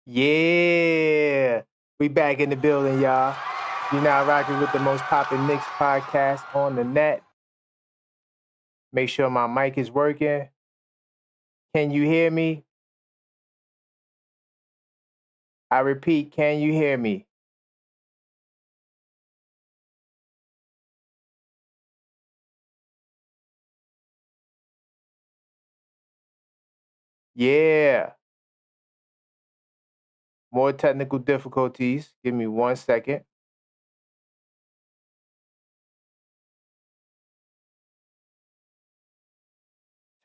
Yeah, we back in the building, y'all. You're now rocking with the most poppin' Knicks podcast on the net. Make sure my mic is working. Can you hear me? I repeat, can you hear me? Yeah. More technical difficulties. Give me 1 second.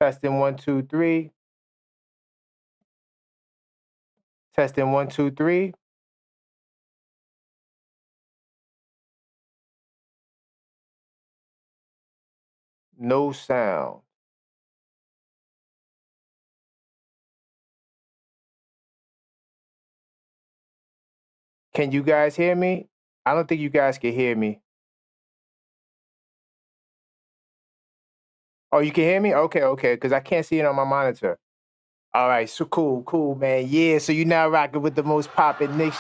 Testing 1, 2, 3. Testing 1, 2, 3. No sound. Can you guys hear me? I don't think you guys can hear me. Oh, you can hear me? Okay, because I can't see it on my monitor. All right, so cool, man. Yeah, so you now rocking with the most poppin' Knicks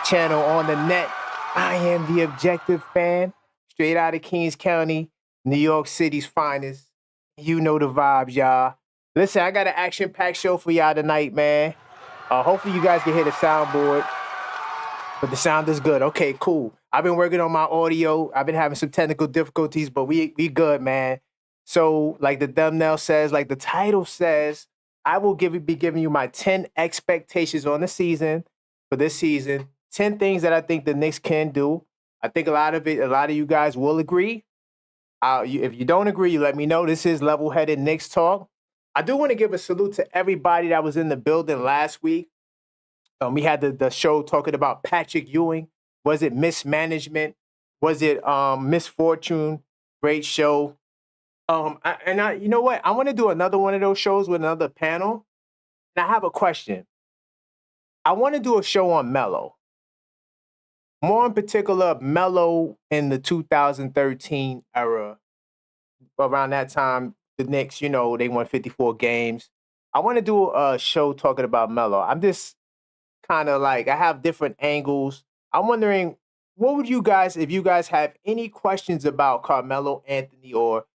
channel on the net. I am the objective fan, straight out of Kings County, New York City's finest. You know the vibes, y'all. Listen, I got an action-packed show for y'all tonight, man. Hopefully you guys can hear the soundboard, but the sound is good. Okay, cool. I've been working on my audio. I've been having some technical difficulties, but we good, man. So, like the thumbnail says, like the title says, I will be giving you my 10 expectations on the season for this season. 10 things that I think the Knicks can do. I think a lot of you guys will agree. If you don't agree, you let me know. This is level-headed Knicks talk. I do want to give a salute to everybody that was in the building last week. We had the show talking about Patrick Ewing. Was it mismanagement? Was it misfortune? Great show. You know what? I want to do another one of those shows with another panel. And I have a question. I want to do a show on Melo. More in particular, Melo in the 2013 era. Around that time, the Knicks, they won 54 games. I want to do a show talking about Melo. I'm just kind of like, I have different angles. I'm wondering, what would you guys, if you guys have any questions about Carmelo Anthony or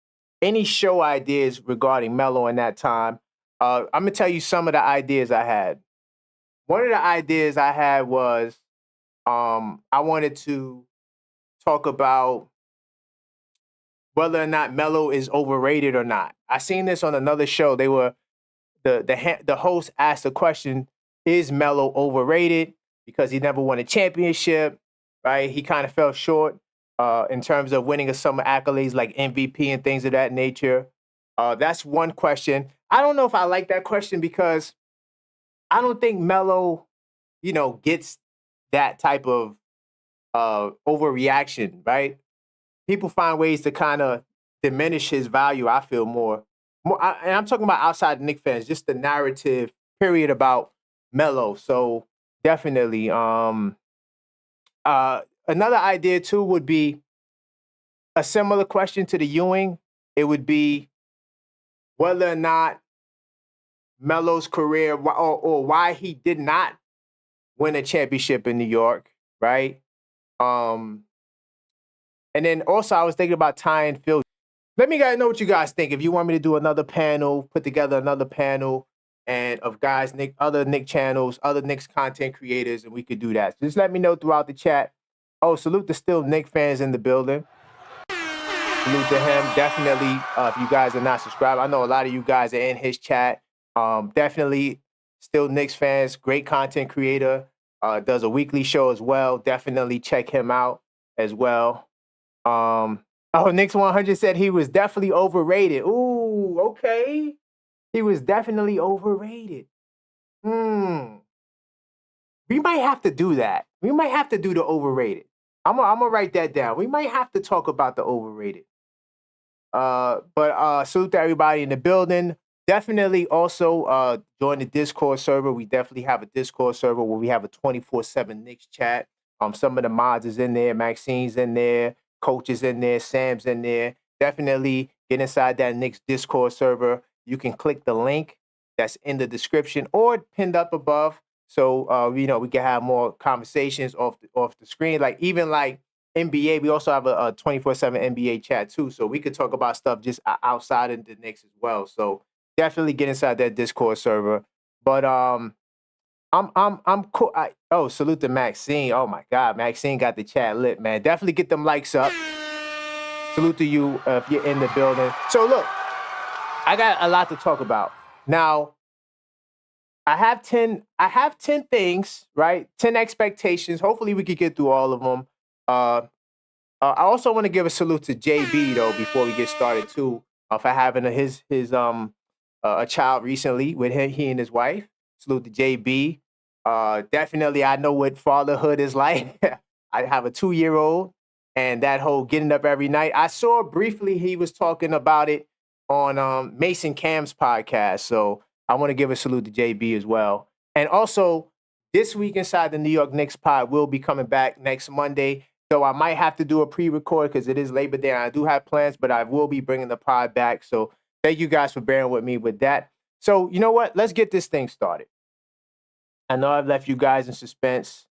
any show ideas regarding Melo in that time, I'm going to tell you some of the ideas I had. One of the ideas I had was I wanted to talk about whether or not Melo is overrated or not. I seen this on another show. They were the host asked the question, is Melo overrated because he never won a championship, right? He kind of fell short in terms of winning some accolades like MVP and things of that nature. That's one question. I don't know if I like that question because I don't think Melo, gets that type of overreaction, right? People find ways to kind of diminish his value, I feel and I'm talking about outside Knicks fans, just the narrative period about Melo. So definitely. Another idea too would be a similar question to the Ewing. It would be whether or not Melo's career or why he did not win a championship in New York, right? And then also I was thinking about tying Phil. Let me guys know what you guys think. If you want me to do another panel, put together another panel and of guys, other Knick channels, other Knicks content creators, and we could do that. So just let me know throughout the chat. Oh, salute to still Knick fans in the building. Salute to him. Definitely, if you guys are not subscribed, I know a lot of you guys are in his chat. Definitely still Knicks fans, great content creator. Does a weekly show as well. Definitely check him out as well. Knicks 100 said he was definitely overrated. Ooh, okay. He was definitely overrated. We might have to do that. We might have to do the overrated. I'm gonna write that down. We might have to talk about the overrated. But salute to everybody in the building. Definitely also join the Discord server. We definitely have a Discord server where we have a 24/7 Knicks chat. Some of the mods is in there, Maxine's in there, Coach is in there, Sam's in there. Definitely get inside that Knicks Discord server. You can click the link that's in the description or pinned up above. So we can have more conversations off the screen. Like even like NBA, we also have a 24/7 NBA chat too. So we could talk about stuff just outside of the Knicks as well. So definitely get inside that Discord server. But I'm cool. Salute to Maxine. Oh my God, Maxine got the chat lit, man. Definitely get them likes up. Salute to you if you're in the building. So look, I got a lot to talk about. Now, I have 10 things, right? 10 expectations. Hopefully we could get through all of them. I also want to give a salute to JB though before we get started too, for having a child recently with he and his wife. Salute to JB. Definitely, I know what fatherhood is like. I have a 2-year-old, and that whole getting up every night. I saw briefly he was talking about it on Mason Cam's podcast. So I want to give a salute to JB as well. And also, this week inside the New York Knicks pod will be coming back next Monday. So I might have to do a pre-record because it is Labor Day and I do have plans, but I will be bringing the pod back. So thank you guys for bearing with me with that. So you know what? Let's get this thing started. I know I've left you guys in suspense.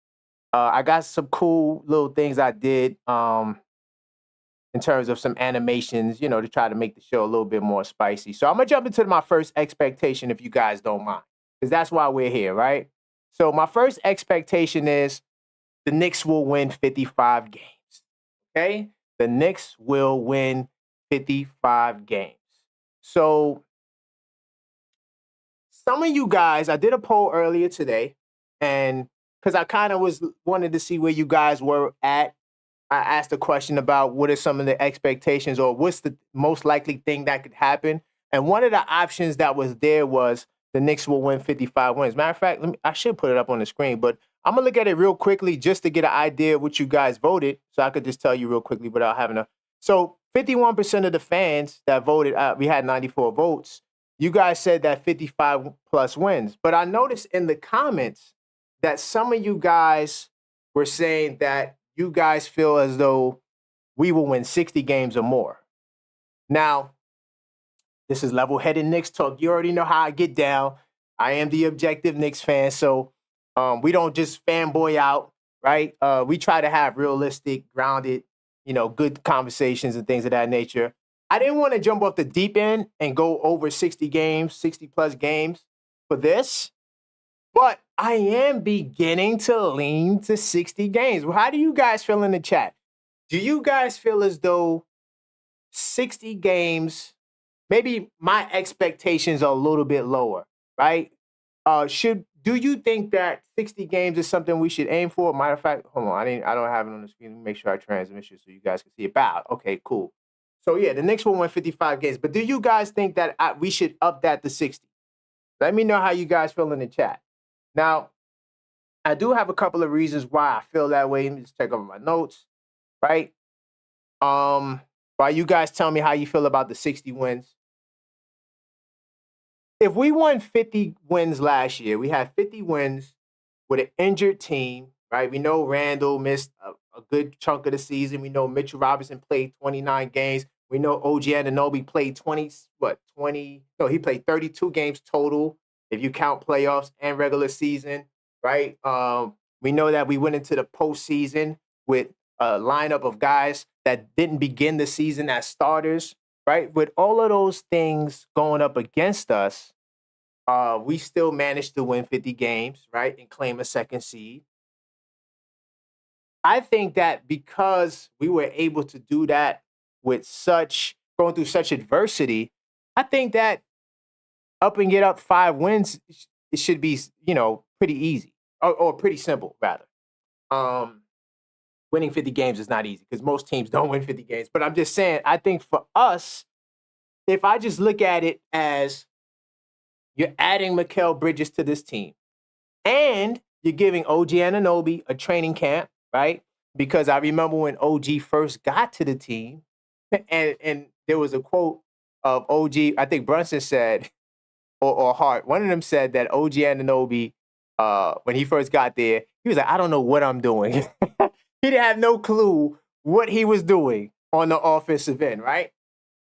I got some cool little things I did in terms of some animations, to try to make the show a little bit more spicy. So I'm going to jump into my first expectation if you guys don't mind, because that's why we're here, right? So my first expectation is the Knicks will win 55 games, okay? The Knicks will win 55 games. So some of you guys, I did a poll earlier today, and because I kind of wanted to see where you guys were at, I asked a question about what are some of the expectations or what's the most likely thing that could happen. And one of the options that was there was the Knicks will win 55 wins. Matter of fact, I should put it up on the screen, but I'm going to look at it real quickly just to get an idea of what you guys voted. So I could just tell you real quickly without having to. So 51% of the fans that voted, we had 94 votes. You guys said that 55 plus wins. But I noticed in the comments that some of you guys were saying that you guys feel as though we will win 60 games or more. Now, this is level-headed Knicks talk. You already know how I get down. I am the objective Knicks fan, so we don't just fanboy out, right? We try to have realistic, grounded, good conversations and things of that nature. I didn't want to jump off the deep end and go over 60 games, 60-plus games for this. But I am beginning to lean to 60 games. Well, how do you guys feel in the chat? Do you guys feel as though 60 games, maybe my expectations are a little bit lower, right? Do you think that 60 games is something we should aim for? Matter of fact, hold on, I don't have it on the screen. Let me make sure I transmission so you guys can see it. Okay, cool. So yeah, the Knicks will win 55 games. But do you guys think that we should up that to 60? Let me know how you guys feel in the chat. Now, I do have a couple of reasons why I feel that way. Let me just check over my notes, right? While you guys tell me how you feel about the 60 wins. If we won 50 wins last year, we had 50 wins with an injured team, right? We know Randall missed a good chunk of the season. We know Mitchell Robinson played 29 games. We know OG Anunoby played he played 32 games total if you count playoffs and regular season, right? We know that we went into the postseason with a lineup of guys that didn't begin the season as starters, right? With all of those things going up against us, we still managed to win 50 games, right, and claim a second seed. I think that because we were able to do that with going through such adversity, I think that up and get up 5 wins, it should be, pretty easy or pretty simple, rather. Winning 50 games is not easy because most teams don't win 50 games. But I'm just saying, I think for us, if I just look at it as you're adding Mikal Bridges to this team and you're giving OG Anunoby a training camp, right? Because I remember when OG first got to the team and there was a quote of OG, I think Brunson said, or Hart, one of them said that OG Anunoby, when he first got there, he was like, I don't know what I'm doing. He didn't have no clue what he was doing on the offensive end, right?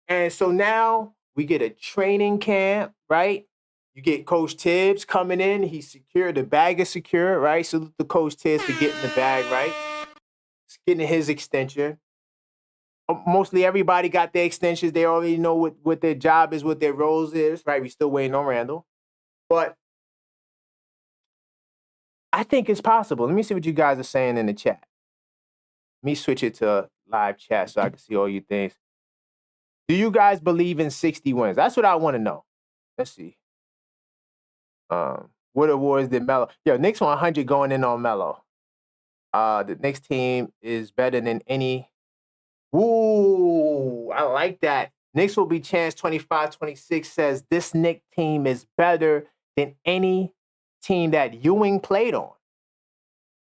And so now we get a training camp, right? You get Coach Tibbs coming in. He's secure. The bag is secure, right? Salute the Coach Tibbs for getting the bag, right? He's getting his extension. Mostly everybody got their extensions. They already know what their job is, what their roles is, right? We still waiting on Randall. But I think it's possible. Let me see what you guys are saying in the chat. Let me switch it to live chat so I can see all you things. Do you guys believe in 60 wins? That's what I want to know. Let's see. What awards did Melo? Yo, Knicks 100 going in on Melo. The Knicks team is better than any. Ooh, I like that. Knicks will be chance 25-26 says this Knicks team is better than any team that Ewing played on.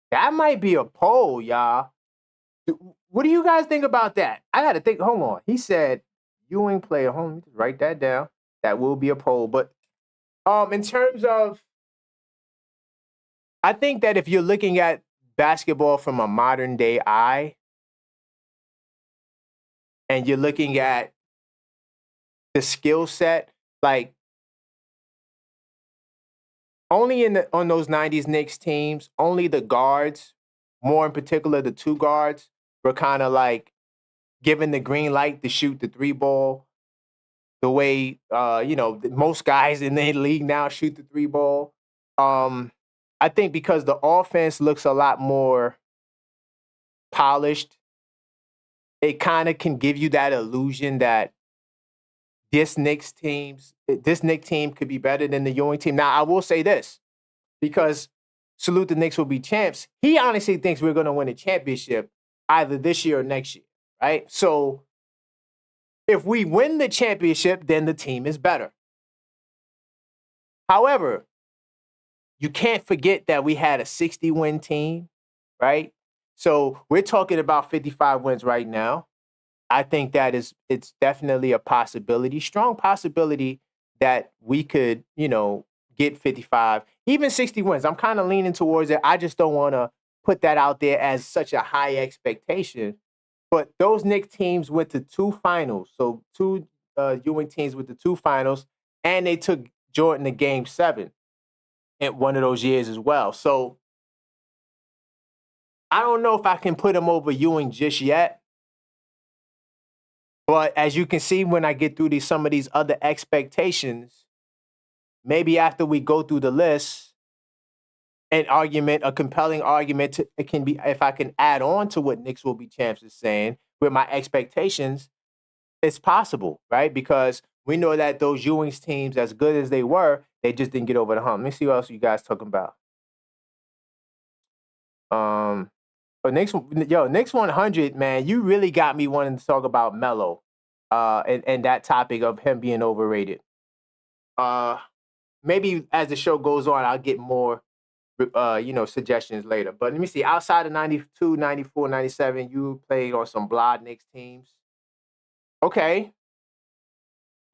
That might be a poll, y'all. What do you guys think about that? I got to think. Hold on. He said Ewing played. Hold on, let me just write that down. That will be a poll. But in terms of, I think that if you're looking at basketball from a modern day eye, and you're looking at the skill set, like only on those 90s Knicks teams, only the guards, more in particular the two guards, were kind of like given the green light to shoot the three ball the way most guys in the league now shoot the three ball. I think because the offense looks a lot more polished, it kind of can give you that illusion that this Knicks team could be better than the Ewing team. Now, I will say this, because salute the Knicks will be champs. He honestly thinks we're going to win a championship either this year or next year, right? So if we win the championship, then the team is better. However, you can't forget that we had a 60-win team, right? So we're talking about 55 wins right now. I think that it's definitely a possibility, strong possibility that we could, get 55, even 60 wins. I'm kind of leaning towards it. I just don't want to put that out there as such a high expectation. But those Knicks teams went to 2 finals. So 2 Ewing teams with the 2 finals, and they took Jordan to Game 7 in one of those years as well. So I don't know if I can put him over Ewing just yet. But as you can see, when I get through some of these other expectations, maybe after we go through the list, a compelling argument, it can be, if I can add on to what Knicks will be champs is saying, with my expectations, it's possible, right? Because we know that those Ewing's teams, as good as they were, they just didn't get over the hump. Let me see what else you guys talking about. Knicks 100, man, you really got me wanting to talk about Melo, and that topic of him being overrated. Maybe as the show goes on, I'll get more, suggestions later. But let me see. Outside of 92, 94, 97, you played on some blah Knicks teams. Okay.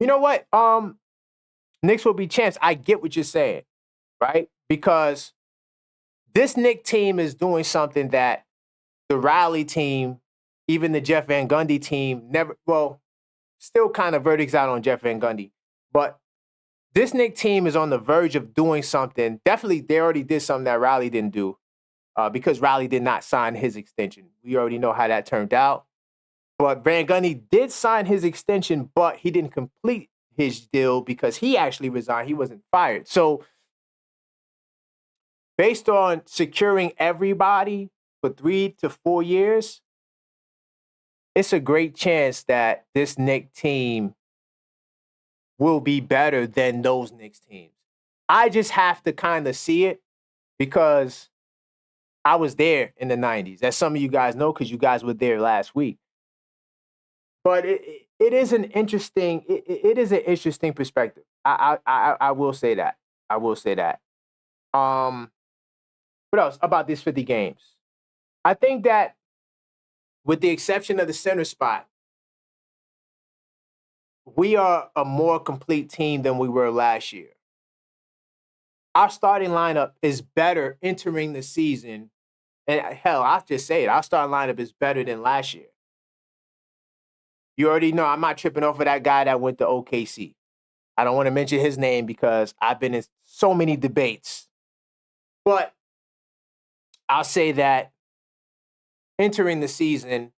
You know what? Knicks will be champs. I get what you're saying, right? Because this Knicks team is doing something that the Riley team, even the Jeff Van Gundy team, still kind of verdicts out on Jeff Van Gundy. But this Knicks team is on the verge of doing something. Definitely, they already did something that Riley didn't do, because Riley did not sign his extension. We already know how that turned out. But Van Gundy did sign his extension, but he didn't complete his deal because he actually resigned. He wasn't fired. So based on securing everybody for 3 to 4 years, it's a great chance that this Knicks team will be better than those Knicks teams. I just have to kind of see it because I was there in the 90s. As some of you guys know, because you guys were there last week. But it is an interesting perspective. I will say that. I will say that. What else about these 50 games? I think that with the exception of the center spot, we are a more complete team than we were last year. Our starting lineup is better entering the season. And hell, I'll just say it. Our starting lineup is better than last year. You already know I'm not tripping off of that guy that went to OKC. I don't want to mention his name because I've been in so many debates. But I'll say that entering the season,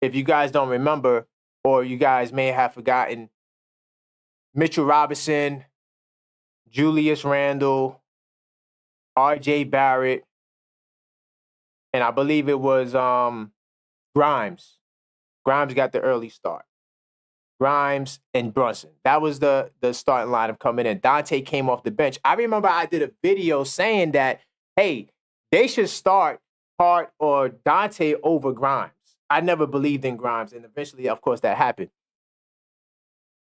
if you guys don't remember, or you guys may have forgotten, Mitchell Robinson, Julius Randle, R.J. Barrett, and I believe it was Grimes. Grimes got the early start. Grimes and Brunson. That was the starting lineup coming in. Dante came off the bench. I remember I did a video saying that, hey, they should start Hart or Dante over Grimes. I never believed in Grimes, and eventually, of course, that happened.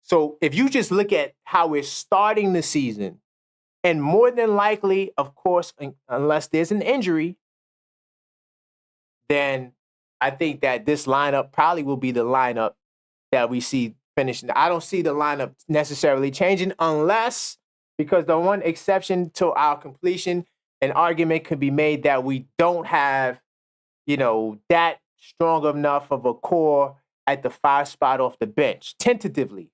So if you just look at how we're starting the season, and more than likely, of course, unless there's an injury, then I think that this lineup probably will be the lineup that we see finishing. I don't see the lineup necessarily changing unless, because the one exception to our completion, an argument could be made that we don't have, that strong enough of a core at the 5 spot off the bench, tentatively.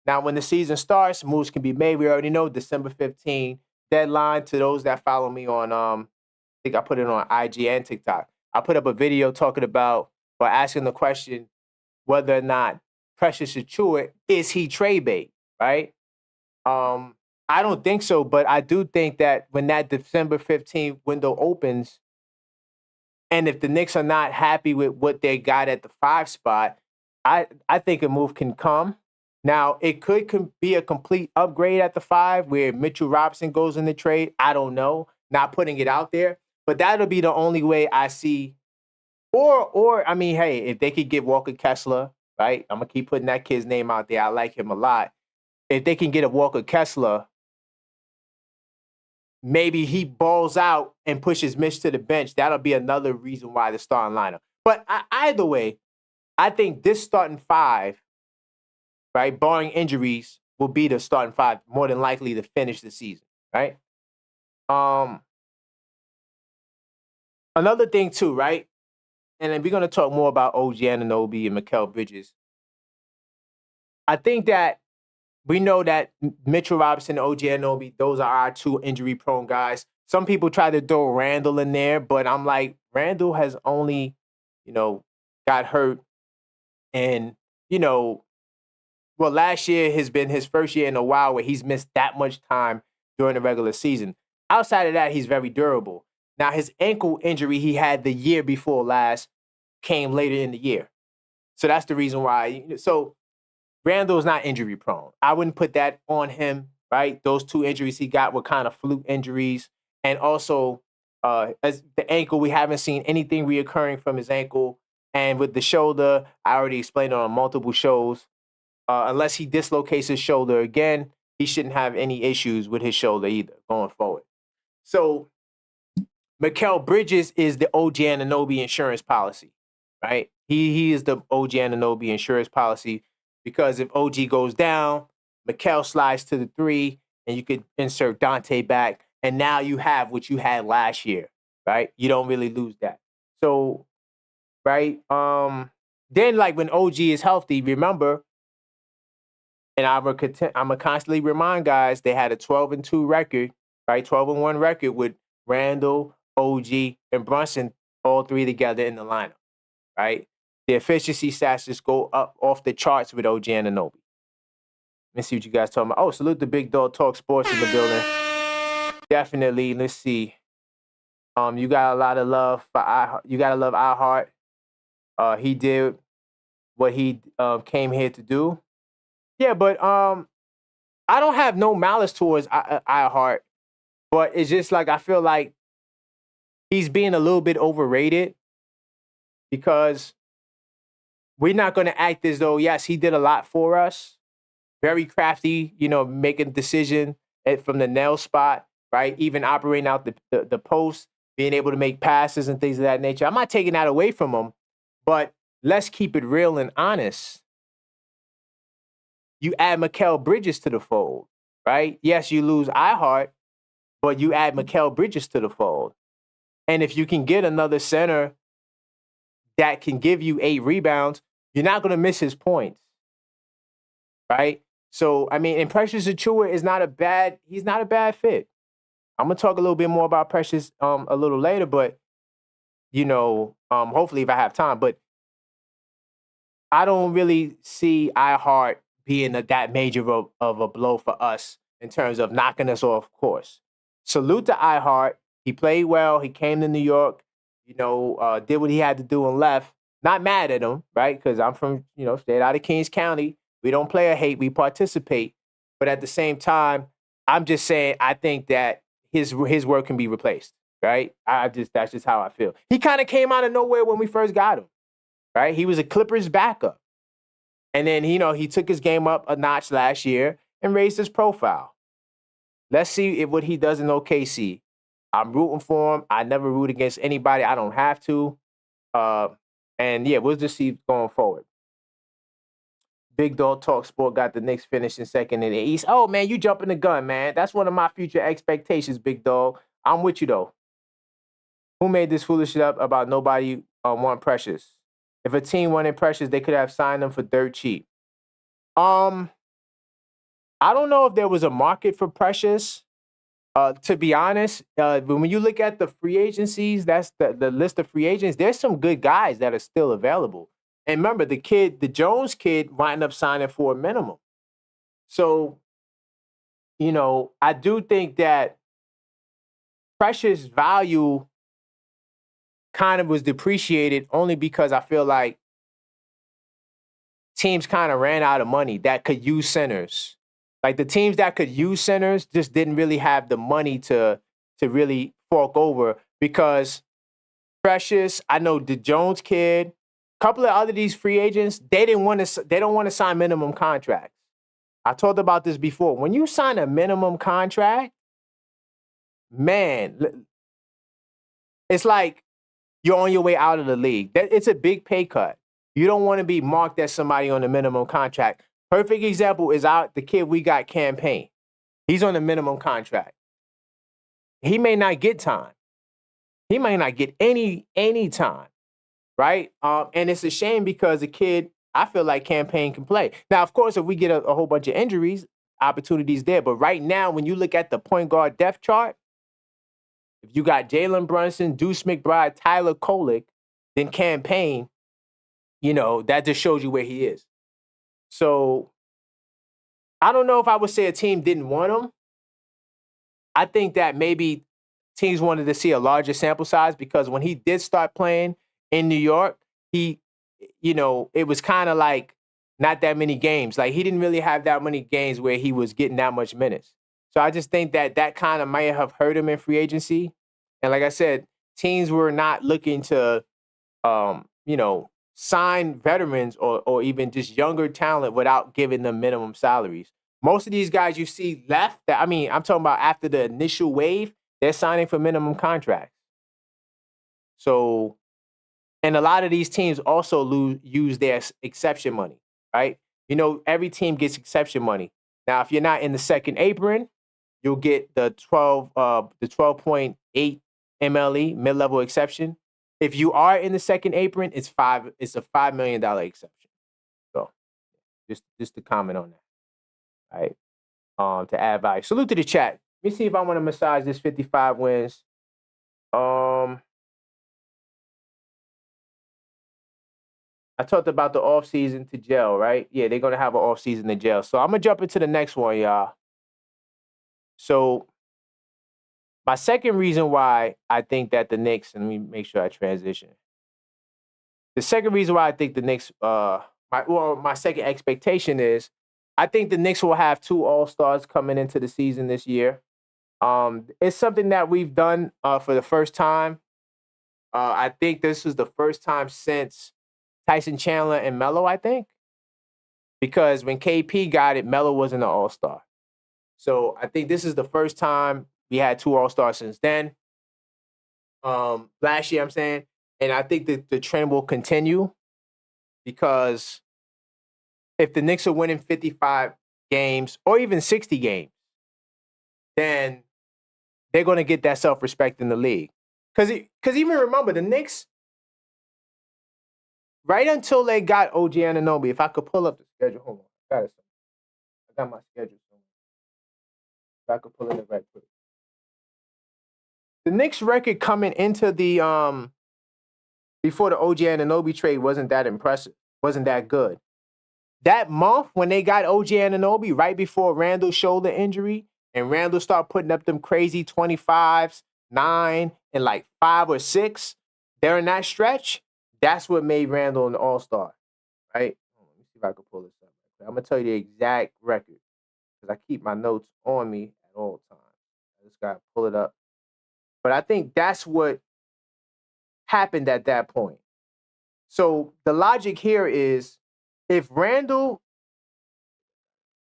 Now, when the season starts, moves can be made. We already know December 15 deadline. To those that follow me on, I think I put it on IG and TikTok. I put up a video talking about, or asking the question, whether or not Precious Achiuwa, is he trade bait, right? I don't think so, but I do think that when that December 15th window opens, and if the Knicks are not happy with what they got at the 5 spot, I think a move can come. Now, it could be a complete upgrade at the 5 where Mitchell Robinson goes in the trade. I don't know. Not putting it out there. But that'll be the only way I see. Or I mean, hey, if they could get Walker Kessler, right? I'm going to keep putting that kid's name out there. I like him a lot. If they can get a Walker Kessler, maybe he balls out and pushes Mitch to the bench. That'll be another reason why the starting lineup. But either way, I think this starting 5, right, barring injuries, will be the starting 5, more than likely to finish the season, right? Another thing too, right? And then we're going to talk more about OG Anunoby and Mikal Bridges. I think that we know that Mitchell Robinson and OG Anunoby, those are our 2 injury-prone guys. Some people try to throw Randle in there, but I'm like, Randle has only, got hurt. And, last year has been his first year in a while where he's missed that much time during the regular season. Outside of that, he's very durable. Now, his ankle injury he had the year before last came later in the year. So that's the reason why. So Randall's not injury prone. I wouldn't put that on him, right? Those 2 injuries he got were kind of fluke injuries. And also, as the ankle, we haven't seen anything reoccurring from his ankle. And with the shoulder, I already explained it on multiple shows. Unless he dislocates his shoulder again, he shouldn't have any issues with his shoulder either going forward. So Mikal Bridges is the OG Anunoby insurance policy, right? He is the OG Anunoby insurance policy because if OG goes down, Mikal slides to the 3, and you could insert Dante back, and now you have what you had last year, right? You don't really lose that. So, right? Then, like, when OG is healthy, remember, and I'm gonna constantly remind guys, they had a 12-2 record, right? 12-1 record with Randle, OG, and Brunson, all 3 together in the lineup, right? The efficiency stats just go up off the charts with OG Anunoby. Let me see what you guys talking about. Oh, salute the Big Dog Talk Sports in the building. Definitely. Let's see. You got a lot of love for you gotta love iHeart. He did what he came here to do. Yeah, but I don't have no malice towards iHeart, but it's just like I feel like he's being a little bit overrated because we're not going to act as though, yes, he did a lot for us. Very crafty, making a decision from the nail spot, right? Even operating out the post, being able to make passes and things of that nature. I'm not taking that away from him, but let's keep it real and honest. You add Mikal Bridges to the fold, right? Yes, you lose iHeart, but you add Mikal Bridges to the fold. And if you can get another center that can give you 8 rebounds, you're not going to miss his points, right? So, I mean, and Precious Achua is he's not a bad fit. I'm gonna talk a little bit more about Precious a little later, but hopefully if I have time. But I don't really see iHeart being that major of a blow for us in terms of knocking us off course. Salute to iHeart. He played well. He came to New York, did what he had to do and left. Not mad at him, right? Because I'm from, straight out of Kings County. We don't play or hate. We participate. But at the same time, I'm just saying I think that his work can be replaced, right? That's just how I feel. He kind of came out of nowhere when we first got him. Right? He was a Clippers backup. And then, he took his game up a notch last year and raised his profile. Let's see what he does in OKC. I'm rooting for him. I never root against anybody. I don't have to. And yeah, we'll just see going forward. Big Dog Talk Sport got the Knicks finishing second in the East. Oh, man, you jumping the gun, man. That's one of my future expectations, Big Dog. I'm with you, though. Who made this foolish shit up about nobody want Precious? If a team wanted Precious, they could have signed them for dirt cheap. I don't know if there was a market for Precious. To be honest, when you look at the free agencies, that's the list of free agents, there's some good guys that are still available. And remember, the Jones kid wind up signing for a minimum. So, I do think that Precious value kind of was depreciated only because I feel like teams kind of ran out of money that could use centers. Like the teams that could use centers just didn't really have the money to really fork over because Precious, I know the Jones kid, a couple of other these free agents, they don't want to sign minimum contracts. I talked about this before. When you sign a minimum contract, man, it's like you're on your way out of the league. It's a big pay cut. You don't want to be marked as somebody on a minimum contract. Perfect example is the kid we got, Campaign. He's on a minimum contract. He may not get time. He might not get any time, right? And it's a shame because the kid, I feel like Campaign can play. Now, of course, if we get a whole bunch of injuries, opportunities there. But right now, when you look at the point guard depth chart, if you got Jalen Brunson, Deuce McBride, Tyler Kolek, then Campaign, that just shows you where he is. So I don't know if I would say a team didn't want him. I think that maybe teams wanted to see a larger sample size because when he did start playing in New York, it was kind of like not that many games. Like he didn't really have that many games where he was getting that much minutes. So I just think that kind of might have hurt him in free agency. And like I said, teams were not looking to, sign veterans or even just younger talent without giving them minimum salaries. Most of these guys you see left, I'm talking about after the initial wave, they're signing for minimum contracts. So, and a lot of these teams also use their exception money, right? Every team gets exception money. Now, if you're not in the second apron, you'll get the 12.8 MLE, mid-level exception. If you are in the second apron, it's a $5 million exception. So just to comment on that. All right. To add value. Salute to the chat. Let me see if I want to massage this 55 wins. I talked about the offseason to gel, right? Yeah, they're going to have an offseason to gel. So I'm going to jump into the next one, y'all. So my second reason why I think that the Knicks, and let me make sure I transition. The second reason why I think the Knicks, my second expectation is I think the Knicks will have 2 All-Stars coming into the season this year. It's something that we've done for the first time. I think this is the first time since Tyson Chandler and Melo, I think. Because when KP got it, Melo wasn't an All-Star. So I think this is the first time we had 2 All-Stars since then. Last year, I'm saying. And I think that the trend will continue because if the Knicks are winning 55 games or even 60 games, then they're going to get that self-respect in the league. Because even remember, the Knicks, right until they got OG Anunoby, if I could pull up the schedule, hold on, I have my schedule somewhere. If I could pull it up right quick. The Knicks record coming into the before the OG Anunoby trade wasn't that impressive, wasn't that good. That month when they got OG Anunoby, right before Randall's shoulder injury, and Randall started putting up them crazy 25s, 9, and like 5 or 6 during that stretch, that's what made Randall an all-star, right? Let me see if I can pull this up. I'm going to tell you the exact record because I keep my notes on me at all times. I just got to pull it up. But I think that's what happened at that point. So the logic here is if Randall,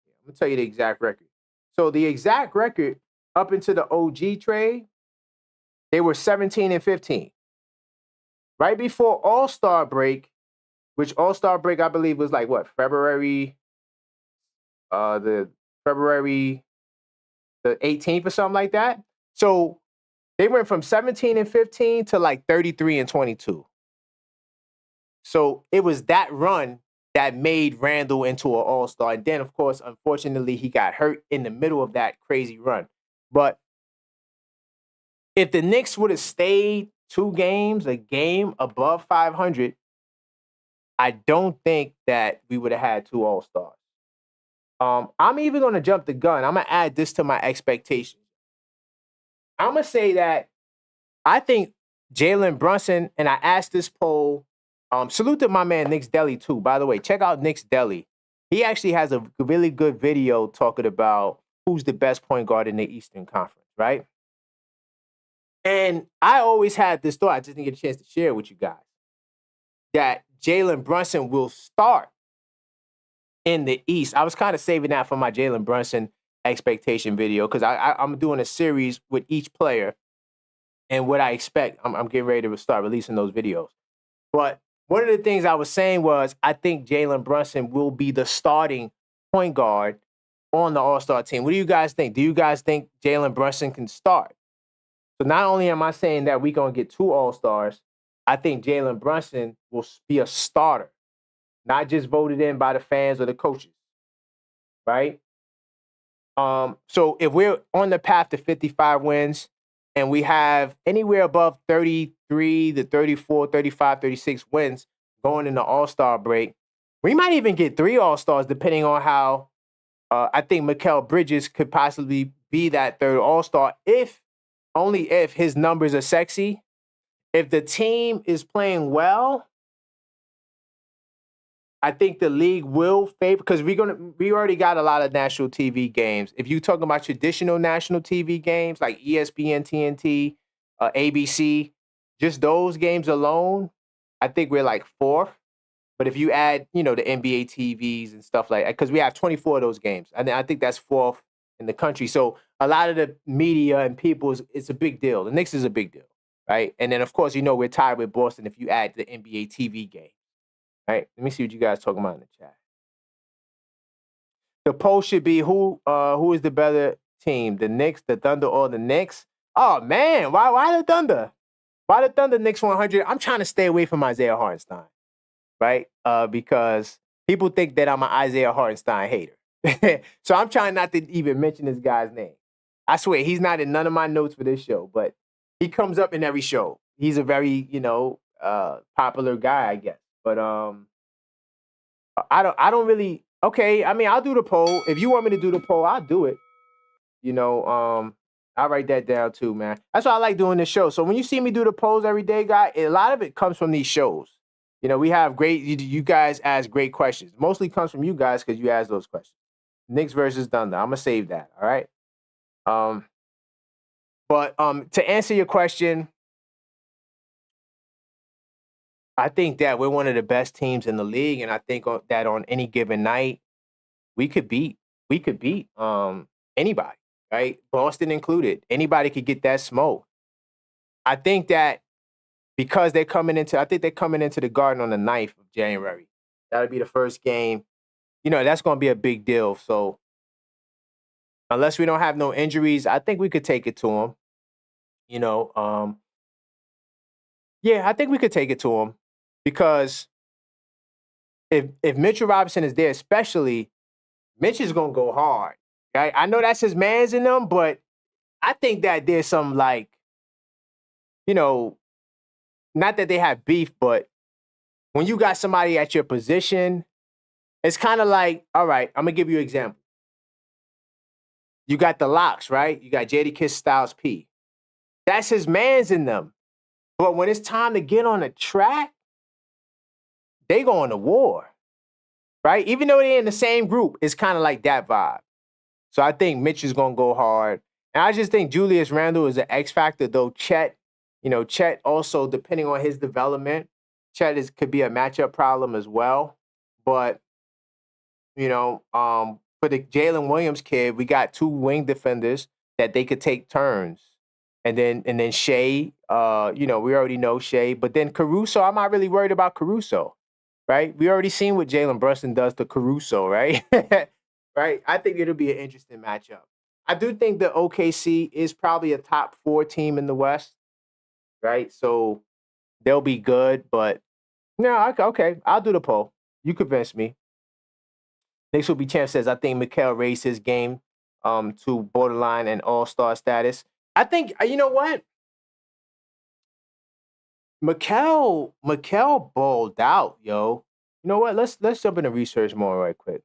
I'm going to tell you the exact record. So the exact record up into the OG trade, they were 17 and 15. Right before All-Star break, which All-Star break I believe was like what, February the 18th or something like that. So they went from 17 and 15 to like 33 and 22. So it was that run that made Randall into an all-star. And then, of course, unfortunately, he got hurt in the middle of that crazy run. But if the Knicks would have stayed 2 games, a game above 500, I don't think that we would have had 2 all-stars. I'm even going to jump the gun. I'm going to add this to my expectations. I'm going to say that I think Jalen Brunson, and I asked this poll, salute to my man Knicks Deli too. By the way, check out Knicks Deli. He actually has a really good video talking about who's the best point guard in the Eastern Conference, right? And I always had this thought, I just didn't get a chance to share it with you guys, that Jalen Brunson will start in the East. I was kind of saving that for my Jalen Brunson expectation video because I'm doing a series with each player and what I expect. I'm getting ready to start releasing those videos. But one of the things I was saying was I think Jalen Brunson will be the starting point guard on the All-Star team. What do you guys think? Do you guys think Jalen Brunson can start? So not only am I saying that we're going to get 2 All-Stars, I think Jalen Brunson will be a starter, not just voted in by the fans or the coaches, right? So if we're on the path to 55 wins and we have anywhere above 33 to 34, 35, 36 wins going in the All-Star break, we might even get 3 All-Stars depending on how I think Mikal Bridges could possibly be that 3rd All-Star only if his numbers are sexy. If the team is playing well, I think the league will favor, because we already got a lot of national TV games. If you're talking about traditional national TV games like ESPN, TNT, ABC, just those games alone, I think we're like 4th. But if you add, the NBA TVs and stuff like that, because we have 24 of those games, and I think that's 4th in the country. So a lot of the media and people, it's a big deal. The Knicks is a big deal, right? And then, of course, we're tied with Boston if you add the NBA TV game. Right, let me see what you guys talking about in the chat. The poll should be who is the better team, the Knicks, the Thunder, or the Knicks? Oh man, why the Thunder? Why the Thunder Knicks 100? I'm trying to stay away from Isaiah Hartenstein, right? Because people think that I'm an Isaiah Hartenstein hater. So I'm trying not to even mention this guy's name. I swear he's not in none of my notes for this show, but he comes up in every show. He's a very popular guy, I guess. But I don't really. Okay, I mean, I'll do the poll. If you want me to do the poll, I'll do it. I'll write that down too, man. That's why I like doing this show. So when you see me do the polls every day, guy, a lot of it comes from these shows. We have you guys ask great questions. Mostly comes from you guys because you ask those questions. Knicks versus Thunder. I'm gonna save that. All right. But to answer your question, I think that we're one of the best teams in the league, and I think that on any given night, we could beat anybody, right? Boston included. Anybody could get that smoke. I think that because they're coming into the Garden on the 9th of January. That'll be the first game. That's going to be a big deal. So unless we don't have no injuries, I think we could take it to them. Yeah, I think we could take it to them. Because if Mitchell Robinson is there, especially Mitch is gonna go hard. Right? I know that's his man's in them, but I think that there's some like, you know, not that they have beef, but when you got somebody at your position, it's kind of like, all right, I'm gonna give you an example. You got the locks, right? You got JD Kiss, Styles P. That's his man's in them. But when it's time to get on the track, they going to war, right? Even though they're in the same group, it's kind of like that vibe. So I think Mitch is going to go hard. And I just think Julius Randle is an X factor, though. Chet also, depending on his development, Chet could be a matchup problem as well. But, for the Jalen Williams kid, we got 2 wing defenders that they could take turns. And then Shea, we already know Shea. But then Caruso, I'm not really worried about Caruso, right? We already seen what Jalen Brunson does to Caruso, right? Right? I think it'll be an interesting matchup. I do think the OKC is probably a top 4 team in the West, right? So they'll be good, but no, okay, I'll do the poll. You convinced me. Knicks will be champ says, I think Mikal raised his game to borderline and all-star status. I think, you know what? Mikal balled out, yo. You know what? Let's jump into research more right quick.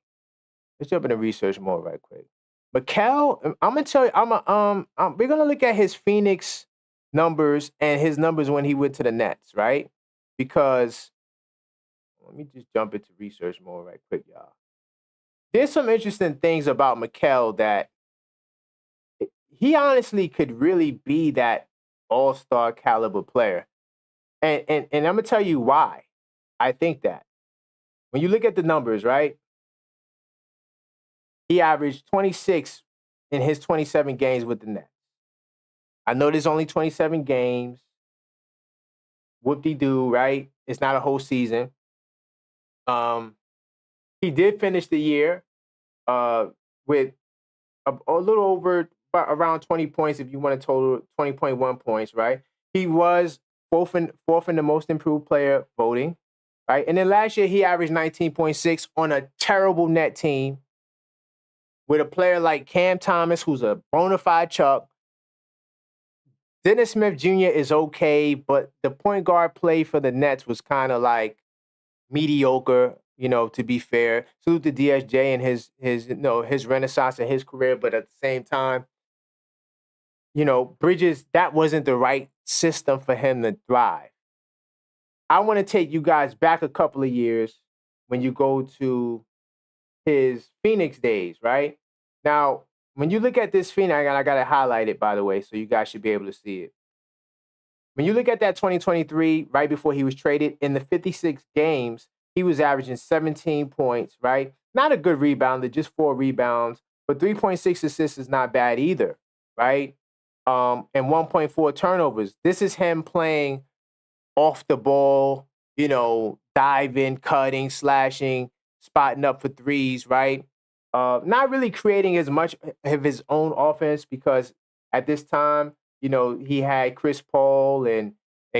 Mikal, I'm gonna tell you, we're gonna look at his Phoenix numbers and his numbers when he went to the Nets, right? Because let me just jump into research more right quick, y'all. There's some interesting things about Mikal that he honestly could really be that all-star caliber player. And I'm going to tell you why I think that. When you look at the numbers, right? He averaged 26 in his 27 games with the Nets. I know there's only 27 games. Whoop-de-doo, right? It's not a whole season. He did finish the year with a little over around 20 points if you want to total 20.1 points, right? He was fourth in the most improved player voting, right? And then last year he averaged 19.6 on a terrible net team with a player like Cam Thomas, who's a bona fide Chuck. Dennis Smith Jr. is okay, but the point guard play for the Nets was kind of like mediocre, to be fair. Salute to DSJ and his renaissance in his career, but at the same time, Bridges, that wasn't the right system for him to thrive. I want to take you guys back a couple of years when you go to his Phoenix days, right? Now, when you look at this Phoenix, I got to highlight it, by the way, so you guys should be able to see it. When you look at that 2023, right before he was traded, in the 56 games, he was averaging 17 points, right? Not a good rebounder, just 4 rebounds, but 3.6 assists is not bad either, right? And 1.4 turnovers. This is him playing off the ball, diving, cutting, slashing, spotting up for threes, right? Not really creating as much of his own offense because at this time, he had Chris Paul and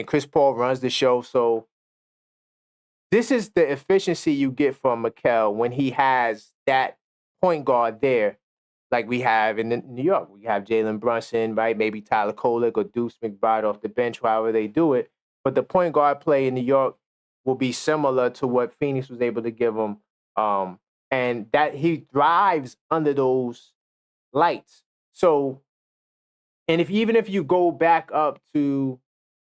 Chris Paul runs the show. So this is the efficiency you get from Mikal when he has that point guard there, like we have in New York. We have Jalen Brunson, right? Maybe Tyler Kolek or Deuce McBride off the bench, however they do it. But the point guard play in New York will be similar to what Phoenix was able to give him. And that he thrives under those lights. So, and even if you go back up to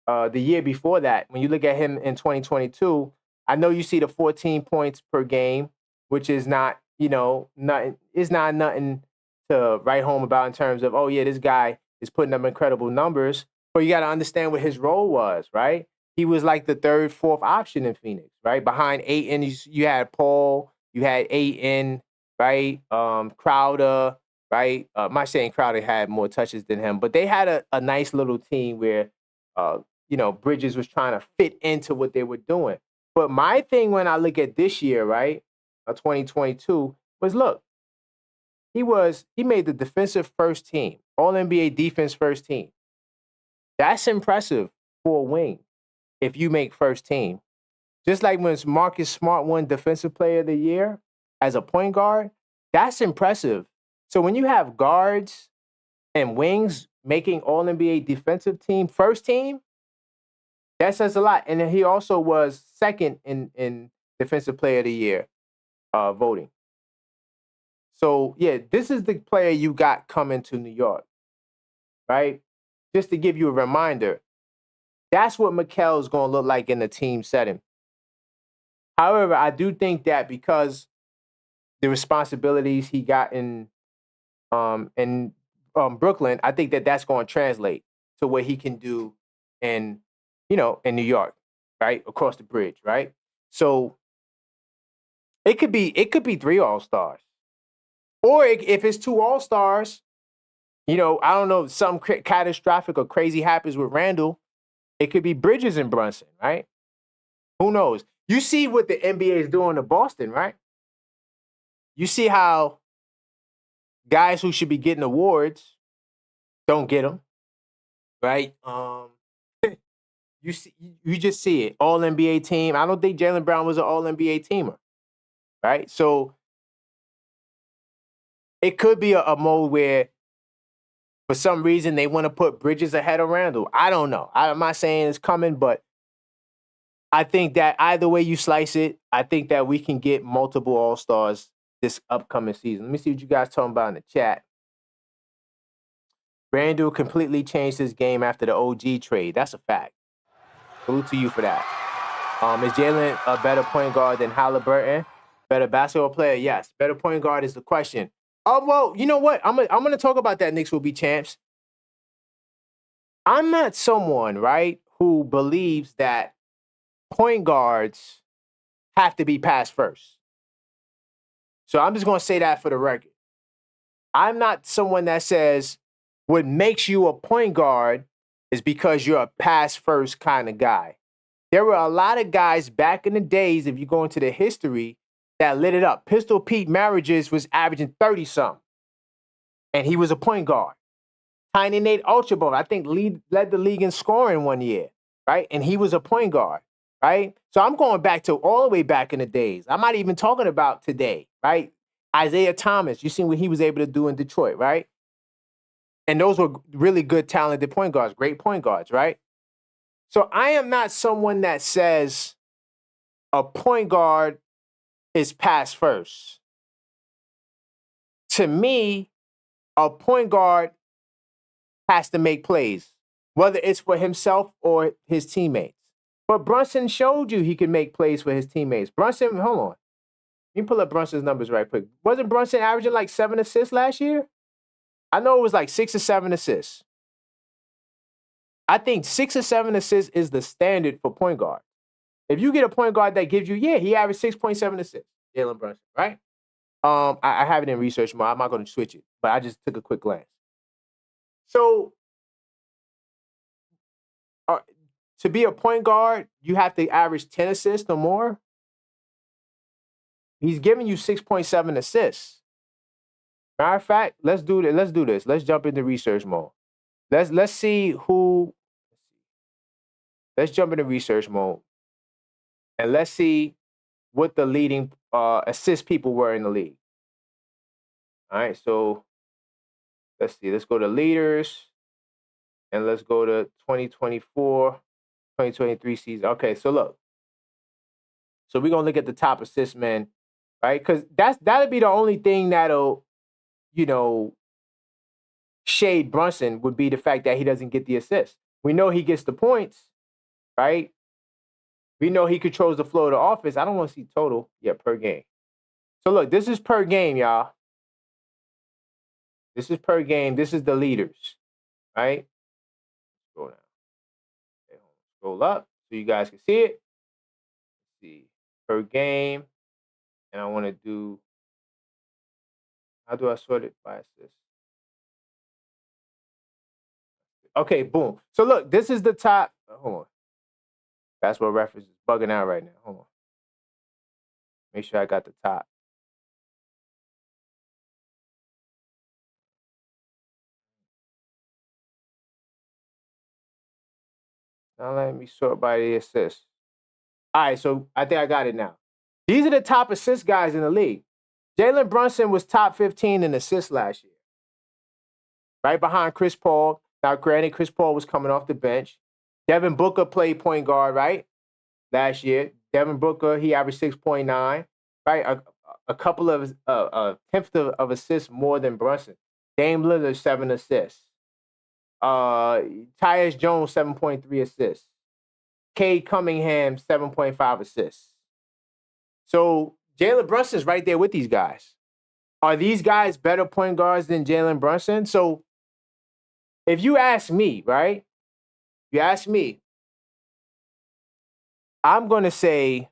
the year before that, when you look at him in 2022, I know you see the 14 points per game, which is not, nothing to write home about in terms of, oh yeah, this guy is putting up incredible numbers. But you got to understand what his role was, right? He was like the 3rd, 4th option in Phoenix, right? Behind Ayton, you had Paul, you had Ayton, right? Crowder, right? I'm not saying Crowder had more touches than him, but they had a nice little team where, Bridges was trying to fit into what they were doing. But my thing when I look at this year, right, 2022, was look, he made the defensive first team, All-NBA defense first team. That's impressive for a wing if you make first team. Just like when Marcus Smart won Defensive Player of the Year as a point guard, That's impressive. So when you have guards and wings making All NBA defensive team first team, that says a lot. And then he also was second in Defensive Player of the Year voting. So yeah, this is the player you got coming to New York, right? Just to give you a reminder, that's what Mikal's going to look like in the team setting. However, I do think that because the responsibilities he got in Brooklyn, I think that that's going to translate to what he can do in in New York, right, across the bridge, right. So it could be 3 All-Stars, or if it's 2 All-Stars, I don't know, something catastrophic or crazy happens with Randall, it could be Bridges and Brunson, right? Who knows? You see what the NBA is doing to Boston, right? You see how guys who should be getting awards don't get them, right? You just see it. All NBA team. I don't think Jaylen Brown was an All NBA teamer, right? So it could be a mode where, for some reason, they want to put Bridges ahead of Randall. I don't know. I'm not saying it's coming, but I think that either way you slice it, I think that we can get multiple All-Stars this upcoming season. Let me see what you guys talking about in the chat. Randall completely changed his game after the OG trade. That's a fact. Salute to you for that. Is Jalen a better point guard than Halliburton? Better basketball player? Yes. Better point guard is the question. Well, you know what? I'm gonna talk about that. Knicks will be champs. I'm not someone, right, who believes that point guards have to be passed first. So I'm just gonna say that for the record. I'm not someone that says what makes you a point guard is because you're a pass first kind of guy. There were a lot of guys back in the days, if you go into the history, that lit it up. Pistol Pete Marriages was averaging 30-something, and he was a point guard. Tiny Nate Archibald, I think, led the league in scoring one year, right? And he was a point guard, right? So I'm going back to all the way back in the days. I'm not even talking about today, right? Isaiah Thomas, you seen what he was able to do in Detroit, right? And those were really good, talented point guards, great point guards, right? So I am not someone that says a point guard is pass first. To me, a point guard has to make plays, whether it's for himself or his teammates. But Brunson showed you he could make plays for his teammates. Brunson, hold on. Let me pull up Brunson's numbers right quick. Wasn't Brunson averaging like 7 assists last year? I know it was like 6 or 7 assists. I think 6 or 7 assists is the standard for point guard. If you get a point guard that gives you, he averaged 6.7 assists, Jalen Brunson, right? I have it in research mode. I'm not going to switch it, but I just took a quick glance. So, to be a point guard, you have to average 10 assists or more. He's giving you 6.7 assists. Matter of fact, let's do this. Let's jump into research mode. Let's see who. Let's jump into research mode, and let's see what the leading assist people were in the league. All right, so let's see. Let's go to leaders, and let's go to 2024, 2023 season. Okay, so look. So we're gonna look at the top assist men, right? Because that'll be the only thing that'll, shade Brunson, would be the fact that he doesn't get the assist. We know he gets the points, right? We know he controls the flow of the offense. I don't want to see total per game. So look, this is per game, y'all. This is per game. This is the leaders, right? Scroll down. Okay, scroll up so you guys can see it. Let's see, per game. And I want to do, how do I sort it by assist? Okay, boom. So look, this is the top. Hold on. Basketball Reference is bugging out right now. Hold on. Make sure I got the top. Now let me sort by the assists. All right, so I think I got it now. These are the top assist guys in the league. Jalen Brunson was top 15 in assists last year, right behind Chris Paul. Now, granted, Chris Paul was coming off the bench. Devin Booker played point guard, right, last year. Devin Booker, he averaged 6.9, right? A couple of a tenth of assists more than Brunson. Dame Lillard, 7 assists. Tyus Jones, 7.3 assists. Cade Cunningham, 7.5 assists. So Jalen Brunson's right there with these guys. Are these guys better point guards than Jalen Brunson? So if you ask me, right? You ask me, I'm going to say,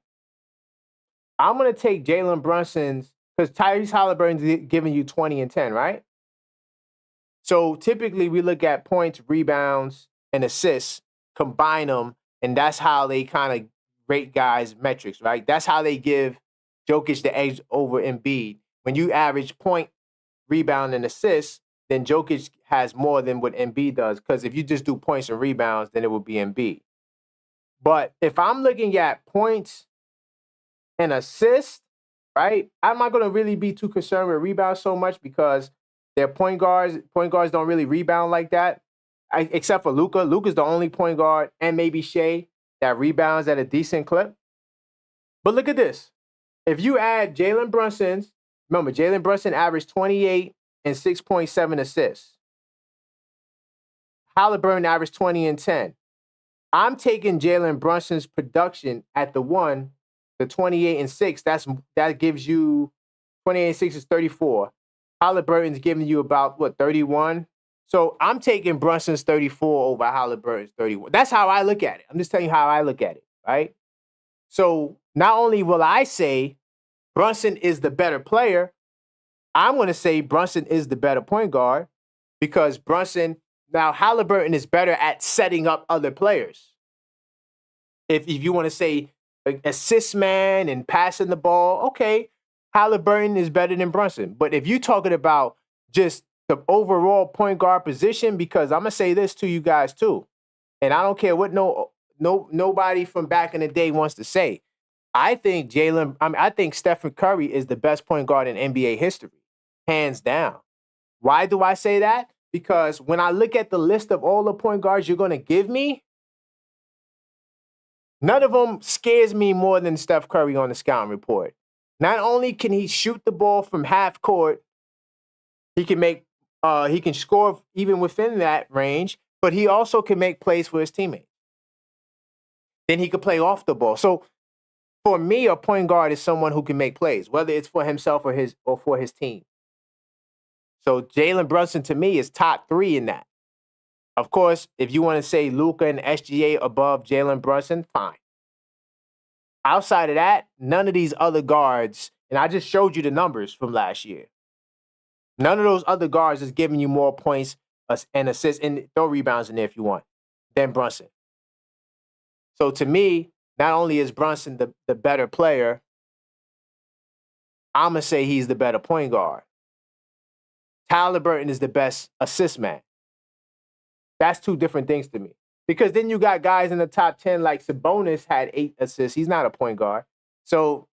I'm going to take Jalen Brunson's, because Tyrese Halliburton's giving you 20 and 10, right? So typically we look at points, rebounds, and assists, combine them, and that's how they kind of rate guys' metrics, right? That's how they give Jokic the edge over Embiid. When you average point, rebound, and assists, then Jokic has more than what Embiid does, because if you just do points and rebounds, then it would be Embiid. But if I'm looking at points and assists, right, I'm not going to really be too concerned with rebounds so much because they're point guards. Point guards don't really rebound like that, except for Luka. Luka's the only point guard, and maybe Shea, that rebounds at a decent clip. But look at this. If you add Jalen Brunson's, remember, Jalen Brunson averaged 28 and 6.7 assists. Halliburton averaged 20 and 10. I'm taking Jalen Brunson's production at the 28 and 6. That gives you 28 and 6 is 34. Halliburton's giving you about, 31? So I'm taking Brunson's 34 over Halliburton's 31. That's how I look at it. I'm just telling you how I look at it, right? So not only will I say Brunson is the better player, I'm going to say Brunson is the better point guard because now Halliburton is better at setting up other players. If you want to say assist man and passing the ball, okay, Halliburton is better than Brunson. But if you're talking about just the overall point guard position, because I'm going to say this to you guys too, and I don't care what nobody from back in the day wants to say. I think Stephen Curry is the best point guard in NBA history, hands down. Why do I say that? Because when I look at the list of all the point guards you're going to give me, none of them scares me more than Steph Curry on the scouting report. Not only can he shoot the ball from half court, he can score even within that range, but he also can make plays for his teammates. Then he could play off the ball. So for me, a point guard is someone who can make plays, whether it's for himself or for his team. So Jalen Brunson to me is top 3 in that. Of course, if you want to say Luka and SGA above Jalen Brunson, fine. Outside of that, none of these other guards, and I just showed you the numbers from last year. None of those other guards is giving you more points and assists, and throw rebounds in there if you want, than Brunson. So to me, not only is Brunson the better player, I'm going to say he's the better point guard. Halliburton is the best assist man. That's two different things to me. Because then you got guys in the top 10 like Sabonis had 8 assists. He's not a point guard. So,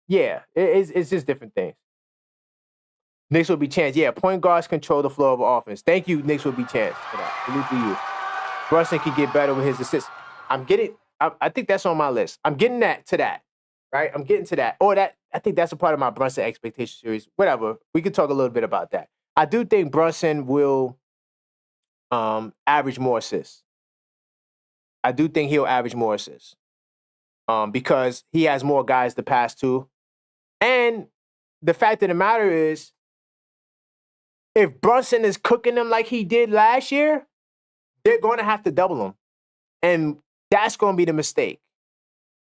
yeah, it's just different things. Knicks will be chance. Yeah, point guards control the flow of offense. Thank you, Knicks will be chance for that. Salute to you. Brunson can get better with his assists. I think that's on my list. I'm getting to that, right? I'm getting to that. I think that's a part of my Brunson expectation series. Whatever. We could talk a little bit about that. I do think Brunson will average more assists. I do think he'll average more assists because he has more guys to pass to. And the fact of the matter is, if Brunson is cooking them like he did last year, they're going to have to double him. And that's going to be the mistake.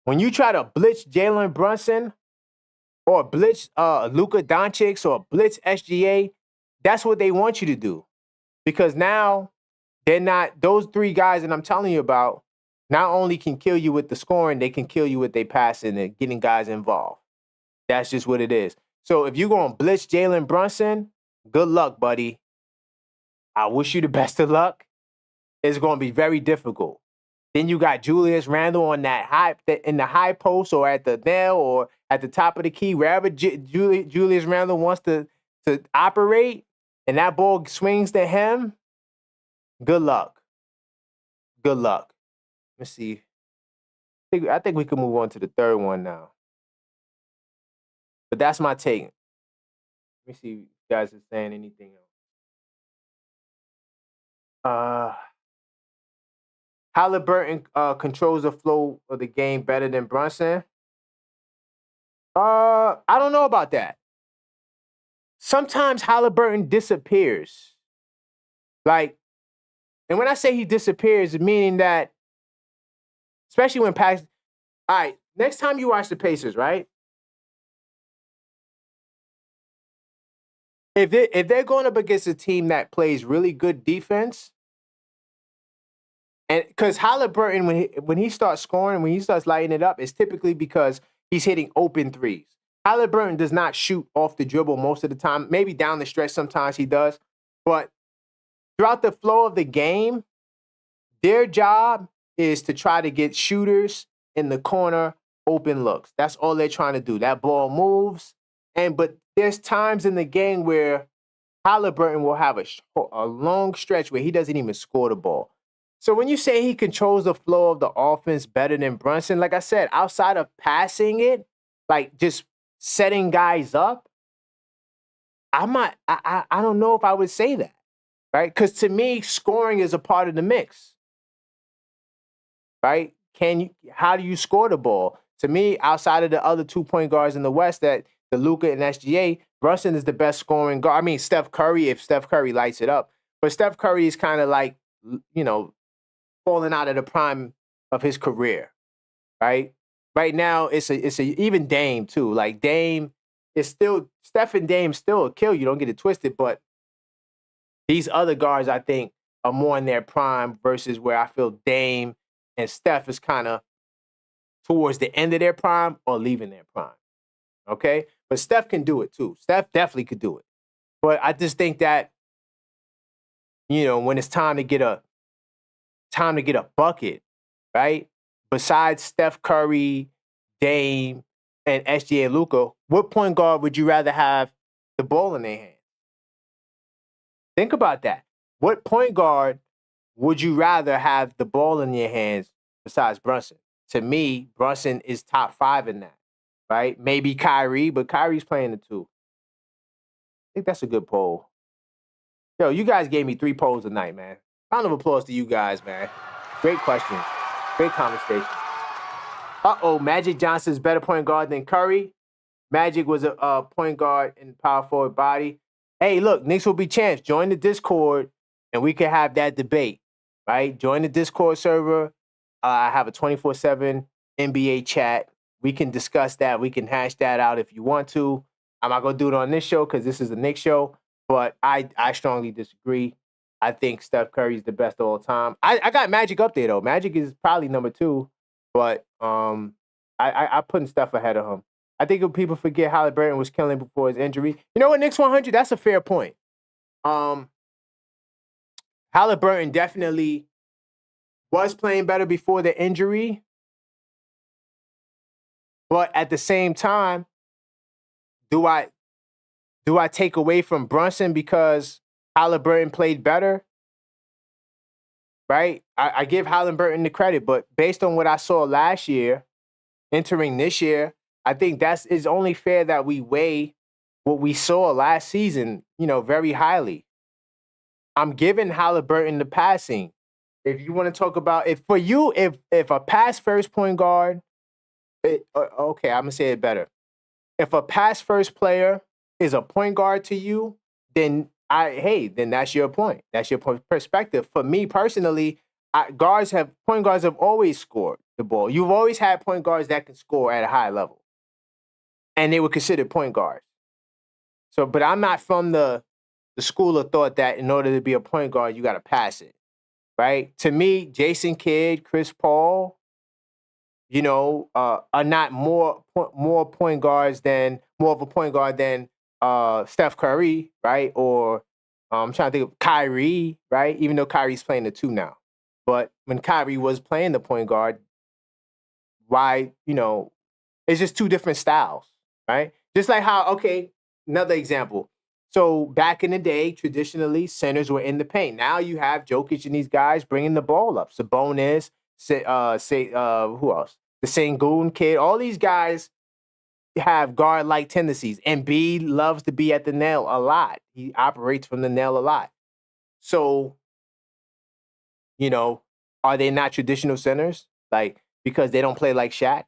When you try to blitz Jalen Brunson or blitz Luka Doncic or blitz SGA, that's what they want you to do. Because now they're not, those 3 guys that I'm telling you about, not only can kill you with the scoring, they can kill you with their passing and getting guys involved. That's just what it is. So if you're going to blitz Jalen Brunson, good luck, buddy. I wish you the best of luck. It's going to be very difficult. Then you got Julius Randle on that in the high post or at the nail or at the top of the key, wherever Julius Randle wants to operate, and that ball swings to him. Good luck. Good luck. Let's see. I think we can move on to the third one now. But that's my take. Let me see if you guys are saying anything else. Halliburton controls the flow of the game better than Brunson. I don't know about that. Sometimes Halliburton disappears. Like, and when I say he disappears, meaning that, especially when all right, next time you watch the Pacers, right? If they're going up against a team that plays really good defense, and because Halliburton, when he starts scoring, when he starts lighting it up, it's typically because he's hitting open threes. Halliburton does not shoot off the dribble most of the time. Maybe down the stretch sometimes he does. But throughout the flow of the game, their job is to try to get shooters in the corner open looks. That's all they're trying to do. That ball moves. But there's times in the game where Halliburton will have a long stretch where he doesn't even score the ball. So when you say he controls the flow of the offense better than Brunson, like I said, outside of passing it, like just setting guys up, I don't know if I would say that, right? Because to me, scoring is a part of the mix, right? How do you score the ball? To me, outside of the other 2 point guards in the West, that the Luka and SGA, Brunson is the best scoring guard. I mean, Steph Curry, if Steph Curry lights it up, but Steph Curry is kind of like, falling out of the prime of his career, right? Right now, it's even Dame too. Like Dame is still Steph and Dame still a kill. You don't get it twisted, but these other guards I think are more in their prime versus where I feel Dame and Steph is kind of towards the end of their prime or leaving their prime. Okay, but Steph can do it too. Steph definitely could do it, but I just think that when it's time to get a bucket, right? Besides Steph Curry, Dame, and SGA and Luka, what point guard would you rather have the ball in their hand? Think about that. What point guard would you rather have the ball in your hands besides Brunson? To me, Brunson is top 5 in that, right? Maybe Kyrie, but Kyrie's playing the 2. I think that's a good poll. Yo, you guys gave me 3 polls tonight, man. Round of applause to you guys, man. Great questions. Great conversation. Magic Johnson's better point guard than Curry. Magic was a point guard in power forward body. Hey, look, Knicks will be champs. Join the Discord, and we can have that debate, right? Join the Discord server. I have a 24/7 NBA chat. We can discuss that. We can hash that out if you want to. I'm not going to do it on this show because this is a Knicks show, but I strongly disagree. I think Steph Curry is the best of all time. I got Magic up there, though. Magic is probably number 2, but I putting Steph ahead of him. I think if people forget Halliburton was killing before his injury. You know what, Knicks 100? That's a fair point. Halliburton definitely was playing better before the injury, but at the same time, do I take away from Brunson because Halliburton played better? Right? I give Halliburton the credit, but based on what I saw last year, entering this year, I think it's only fair that we weigh what we saw last season, very highly. I'm giving Halliburton the passing. If you want to talk about if a pass first point guard, okay, I'm gonna say it better. If a pass first player is a point guard to you, then that's your point. That's your perspective. For me personally, point guards have always scored the ball. You've always had point guards that can score at a high level, and they were considered point guards. So, but I'm not from the school of thought that in order to be a point guard, you got to pass it, right? To me, Jason Kidd, Chris Paul, are not more of a point guard than Steph Curry, right? Or I'm trying to think of Kyrie, right? Even though Kyrie's playing the 2 now. But when Kyrie was playing the point guard, why, it's just two different styles, right? Just like how, okay, another example. So back in the day, traditionally, centers were in the paint. Now you have Jokic and these guys bringing the ball up. Sabonis, who else? The Sengun kid. All these guys have guard-like tendencies. Embiid loves to be at the nail a lot. He operates from the nail a lot. So, are they not traditional centers? Like, because they don't play like Shaq,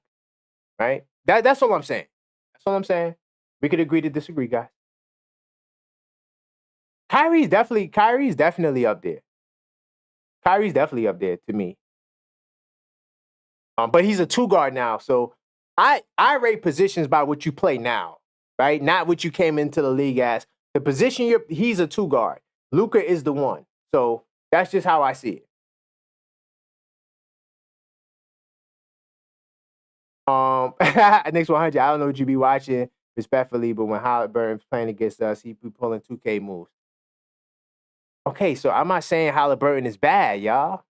right? That's all I'm saying. That's all I'm saying. We could agree to disagree, guys. Kyrie's definitely up there. Kyrie's definitely up there to me. But he's a two guard now, so I rate positions by what you play now, right? Not what you came into the league as. The position he's a two guard. Luka is the one. So that's just how I see it. Next 100. I don't know what you be watching respectfully, but when Halliburton's playing against us, he be pulling 2K moves. Okay, so I'm not saying Halliburton is bad, y'all.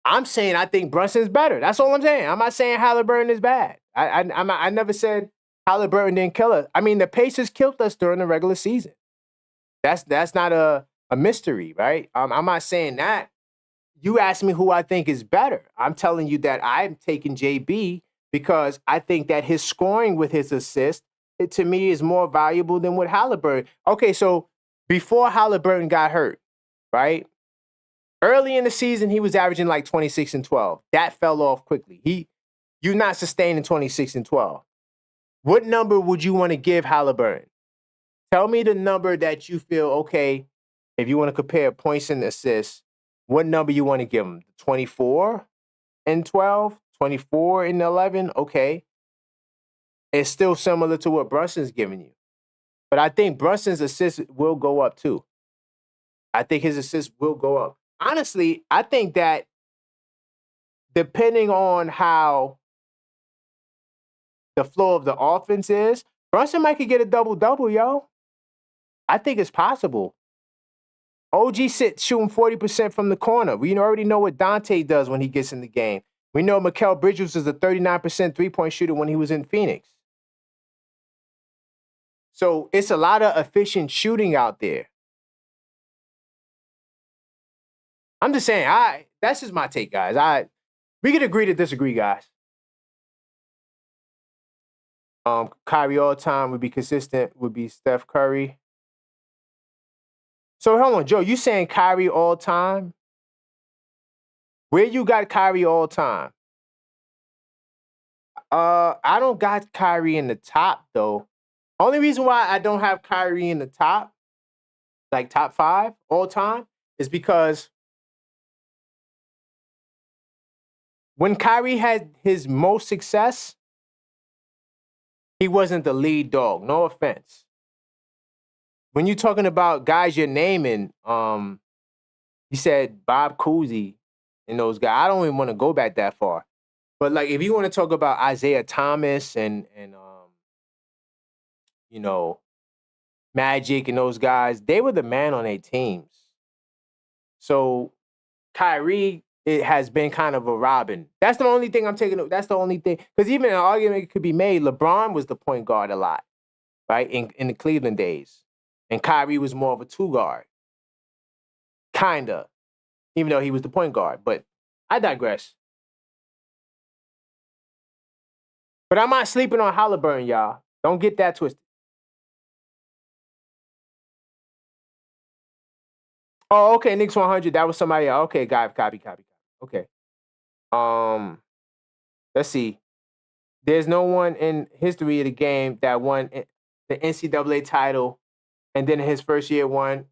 I'm saying I think Brunson's better. That's all I'm saying. I'm not saying Halliburton is bad. I never said Halliburton didn't kill us. I mean, the Pacers killed us during the regular season. That's not a mystery, right? I'm not saying that. You asked me who I think is better. I'm telling you that I'm taking JB because I think that his scoring with his assist, to me, is more valuable than what Halliburton. Okay, so before Halliburton got hurt, right? Early in the season, he was averaging like 26 and 12. That fell off quickly. You're not sustaining 26 and 12. What number would you want to give Halliburton? Tell me the number that you feel, okay, if you want to compare points and assists, what number you want to give him? 24 and 12? 24 and 11? Okay. It's still similar to what Brunson's giving you. But I think Brunson's assists will go up too. I think his assists will go up. Honestly, I think that depending on how the flow of the offense is, Brunson might could get a double-double, yo. I think it's possible. OG shooting 40% from the corner. We already know what Dante does when he gets in the game. We know Mikal Bridges is a 39% three-point shooter when he was in Phoenix. So it's a lot of efficient shooting out there. I'm just saying, that's just my take, guys. We could agree to disagree, guys. Kyrie all time would be consistent, would be Steph Curry. So hold on, Joe, you saying Kyrie all time? Where you got Kyrie all time? I don't got Kyrie in the top, though. Only reason why I don't have Kyrie in the top, like top 5 all time, is because when Kyrie had his most success, he wasn't the lead dog. No offense. When you're talking about guys you're naming, you said Bob Cousy and those guys. I don't even want to go back that far. But like, if you want to talk about Isaiah Thomas and Magic and those guys, they were the man on their teams. So Kyrie, it has been kind of a Robin. That's the only thing I'm taking. That's the only thing. Because even an argument could be made, LeBron was the point guard a lot, right? In the Cleveland days. And Kyrie was more of a two guard. Kinda. Even though he was the point guard. But I digress. But I'm not sleeping on Halliburton, y'all. Don't get that twisted. Oh, okay, Knicks 100. That was somebody else. Okay, copy. Okay. Let's see. There's no one in history of the game that won the NCAA title and then his first year won.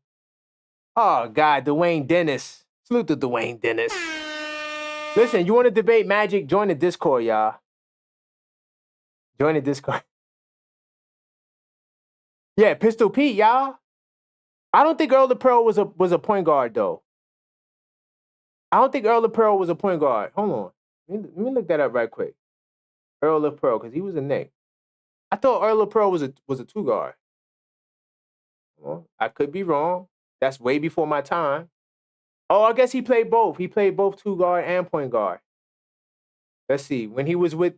Oh, God, Dwayne Dennis. Salute to Dwayne Dennis. Listen, you want to debate Magic? Join the Discord, y'all. Join the Discord. Yeah, Pistol Pete, y'all. I don't think Earl the Pearl was a point guard, though. I don't think Earl the Pearl was a point guard. Hold on. Let me look that up right quick. Earl the Pearl, because he was a Knick. I thought Earl the Pearl was a two guard. Well, I could be wrong. That's way before my time. Oh, I guess he played both. He played both 2 guard and point guard. Let's see. When he was with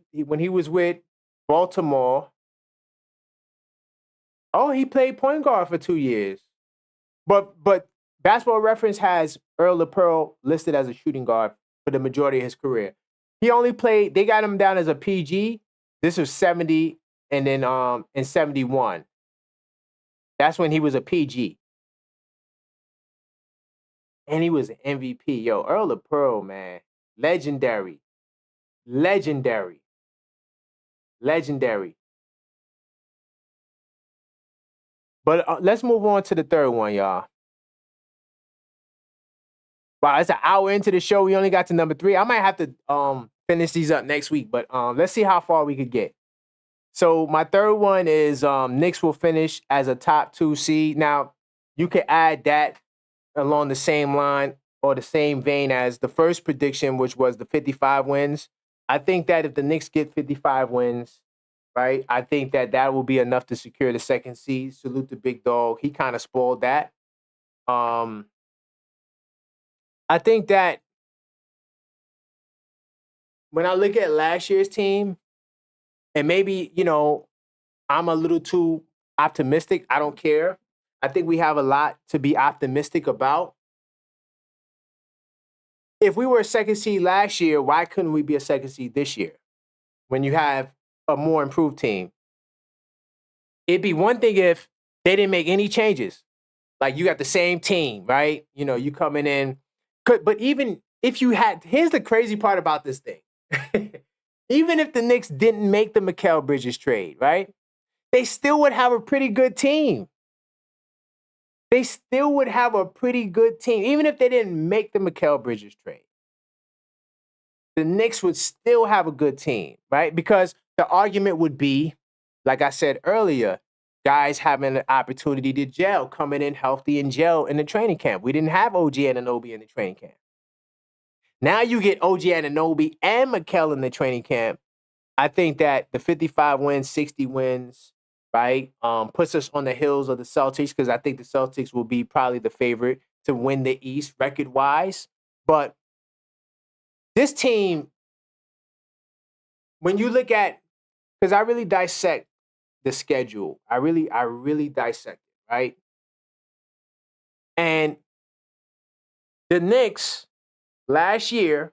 Baltimore, oh, he played point guard for 2 years. But Basketball Reference has Earl Pearl listed as a shooting guard for the majority of his career. He only played. They got him down as a PG. This was 70, and then in 71, that's when he was a PG, and he was an MVP. Yo, Earl Pearl, man, legendary, legendary, legendary. But let's move on to the third one, y'all. Wow, it's an hour into the show. We only got to number 3. I might have to finish these up next week, but let's see how far we could get. So my third one is Knicks will finish as a top 2 seed. Now, you can add that along the same line or the same vein as the first prediction, which was the 55 wins. I think that if the Knicks get 55 wins, right, I think that will be enough to secure the second seed. Salute the big dog. He kind of spoiled that. I think that when I look at last year's team, and maybe, I'm a little too optimistic. I don't care. I think we have a lot to be optimistic about. If we were a second seed last year, why couldn't we be a second seed this year when you have a more improved team? It'd be one thing if they didn't make any changes. Like, you got the same team, right? You coming in. But even if you had, here's the crazy part about this thing. Even if the Knicks didn't make the Mikal Bridges trade, right? They still would have a pretty good team. They still would have a pretty good team. Even if they didn't make the Mikal Bridges trade, the Knicks would still have a good team, right? Because the argument would be, like I said earlier, guys having an opportunity to gel, coming in healthy and gel in the training camp. We didn't have OG Anunoby in the training camp. Now you get OG Anunoby and Mikal in the training camp. I think that the 55 wins, 60 wins, right, puts us on the heels of the Celtics, because I think the Celtics will be probably the favorite to win the East record-wise. But this team, when you look at, because I really dissect the schedule. I really dissect it, right? And the Knicks, last year,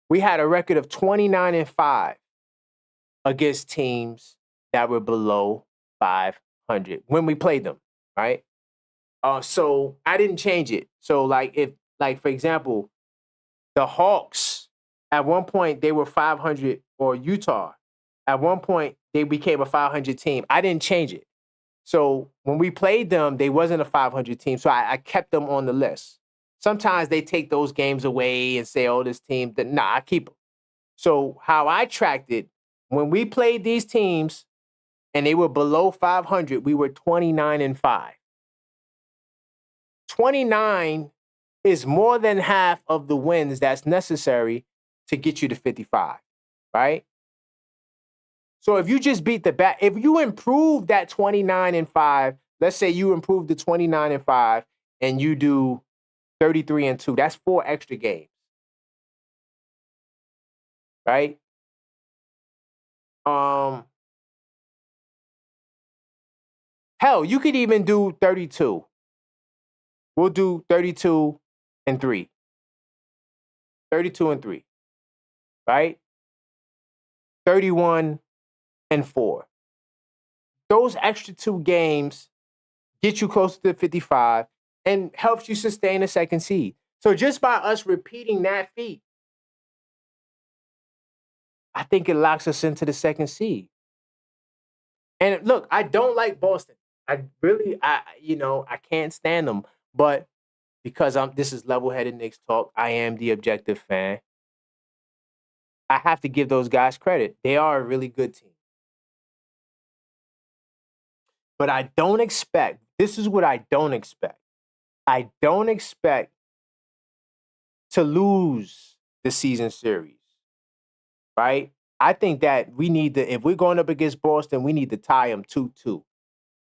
we had a record of 29-5 against teams that were below 500 when we played them, right? So I didn't change it. So for example, the Hawks, at one point they were 500, or Utah, at one point they became a 500 team. I didn't change it. So when we played them, they wasn't a 500 team. So I kept them on the list. Sometimes they take those games away and say, oh, this team, I keep them. So how I tracked it, when we played these teams and they were below 500, we were 29-5. 29 is more than half of the wins that's necessary to get you to 55, right? So if you just beat if you improve that 29-5, let's say you improve the 29-5 and you do 33-2, that's 4 extra games, right? Hell, you could even do 32. We'll do 32-3. 32-3, right? 31-4. Those extra 2 games get you closer to 55 and helps you sustain a second seed. So just by us repeating that feat, I think it locks us into the second seed. And look, I don't like Boston. I can't stand them. But because this is level-headed Knicks talk, I am the objective fan. I have to give those guys credit. They are a really good team. But I don't expect, this is what I don't expect. I don't expect to lose the season series, right? I think that we need to, if we're going up against Boston, we need to tie them 2-2.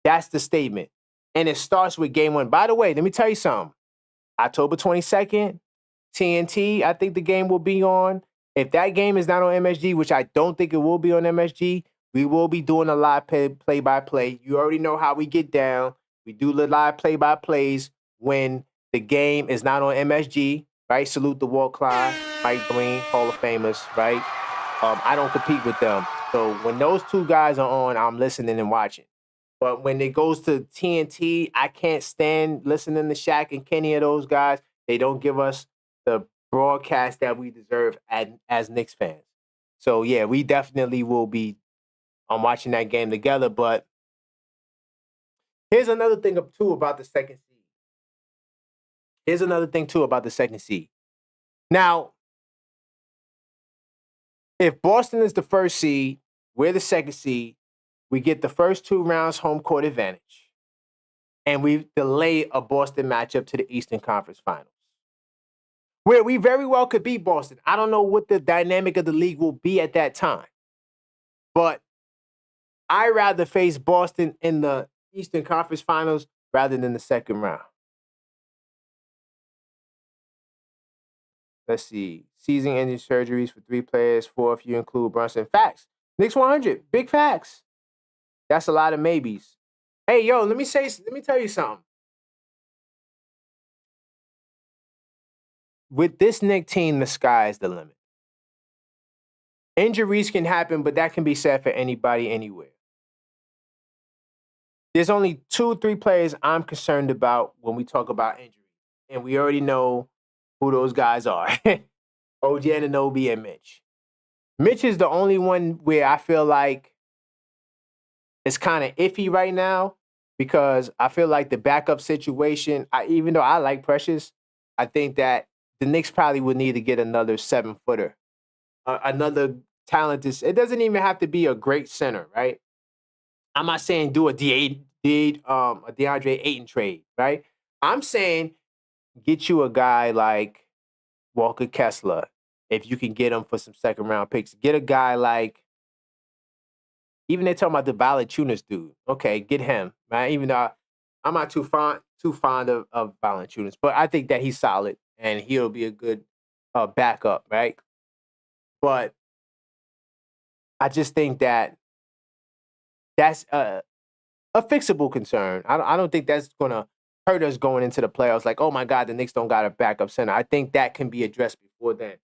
That's the statement. And it starts with game 1. By the way, let me tell you something. October 22nd, TNT, I think the game will be on. If that game is not on MSG, which I don't think it will be on MSG, we will be doing a live play-by-play. You already know how we get down. We do the live play-by-plays when the game is not on MSG, right? Salute the Walt Clyde, Mike Green, Hall of Famers, right? I don't compete with them. So when those two guys are on, I'm listening and watching. But when it goes to TNT, I can't stand listening to Shaq and Kenny of those guys. They don't give us the broadcast that we deserve as Knicks fans. So yeah, we definitely will be watching that game together. But here's another thing too about the second seed. Now, if Boston is the first seed, we're the second seed. We get the first 2 rounds home court advantage. And we delay a Boston matchup to the Eastern Conference Finals, where we very well could beat Boston. I don't know what the dynamic of the league will be at that time. But I'd rather face Boston in the Eastern Conference Finals rather than the second round. Let's see. Season-ending surgeries for 3 players, 4 if you include Brunson. Facts. Knicks 100. Big facts. That's a lot of maybes. Hey, yo, let me tell you something. With this Knicks team, the sky is the limit. Injuries can happen, but that can be said for anybody, anywhere. There's only 2-3 players I'm concerned about when we talk about injury. And we already know who those guys are. OG Anunoby and Mitch. Mitch is the only one where I feel like it's kind of iffy right now because I feel like the backup situation, even though I like Precious, I think that the Knicks probably would need to get another 7-footer. Another talented. It doesn't even have to be a great center, right? I'm not saying do a DeAndre Ayton trade, right? I'm saying get you a guy like Walker Kessler if you can get him for some second-round picks. Get a guy like, even they're talking about the Valanciunas dude. Okay, get him, right? Even though I'm not too fond of Valanciunas, but I think that he's solid and he'll be a good backup, right? But I just think that that's a fixable concern. I don't think that's going to hurt us going into the playoffs. Like, oh my God, the Knicks don't got a backup center. I think that can be addressed before then.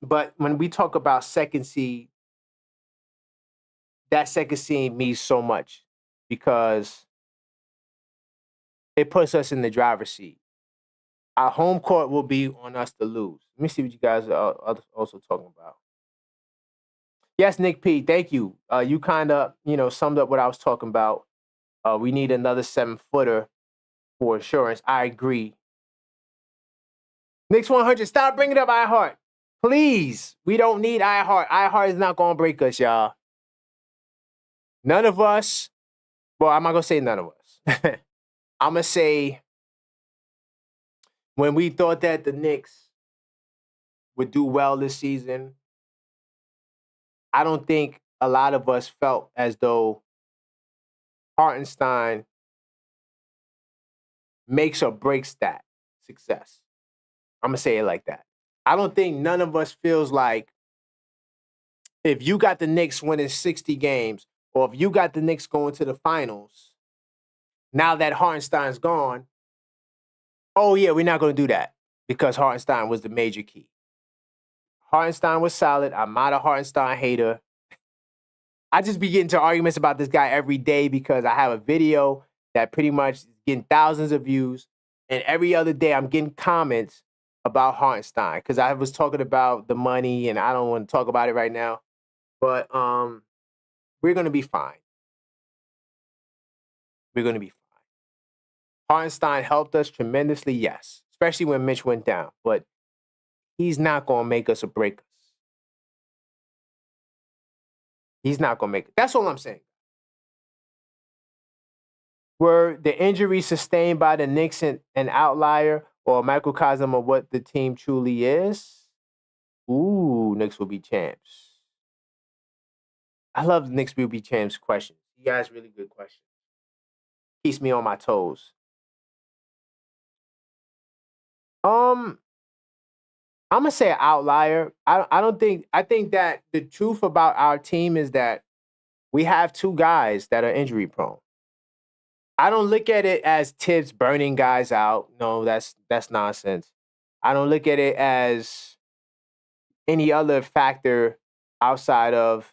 But when we talk about second seed, that second seed means so much because it puts us in the driver's seat. Our home court will be on us to lose. Let me see what you guys are also talking about. Yes, Nick P, thank you. You kind of, summed up what I was talking about. We need another 7-footer for insurance. I agree. Knicks 100, stop bringing up iHeart. Please, we don't need iHeart. iHeart is not going to break us, y'all. None of us, well, I'm not going to say none of us. I'm going to say when we thought that the Knicks would do well this season, I don't think a lot of us felt as though Hartenstein makes or breaks that success. I'm going to say it like that. I don't think none of us feels like if you got the Knicks winning 60 games or if you got the Knicks going to the finals, now that Hartenstein's gone, oh, yeah, we're not going to do that because Hartenstein was the major key. Hartenstein was solid. I'm not a Hartenstein hater. I just be getting into arguments about this guy every day because I have a video that pretty much is getting thousands of views. And every other day I'm getting comments about Hartenstein because I was talking about the money and I don't want to talk about it right now. But we're going to be fine. We're going to be fine. Hartenstein helped us tremendously, yes, especially when Mitch went down. But he's not going to make us or break us. He's not going to make it. That's all I'm saying. Were the injuries sustained by the Knicks an outlier or a microcosm of what the team truly is? Ooh, Knicks will be champs. I love the Knicks will be champs questions. You guys really good questions. Keeps me on my toes. Um, I'm gonna say an outlier. I don't think I think that the truth about our team is that we have two guys that are injury prone. I don't look at it as Tibbs burning guys out. No, that's nonsense. I don't look at it as any other factor outside of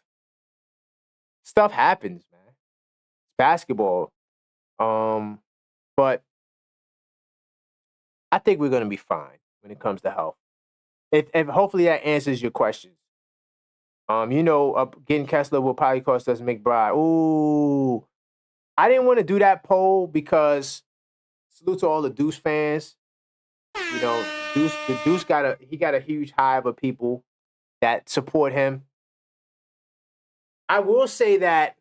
stuff happens, man. It's basketball. Um, but I think we're gonna be fine when it comes to health. If hopefully that answers your questions. Getting Kessler will probably cost us McBride. Ooh, I didn't want to do that poll because salute to all the Deuce fans. The Deuce got a huge hive of people that support him. I will say that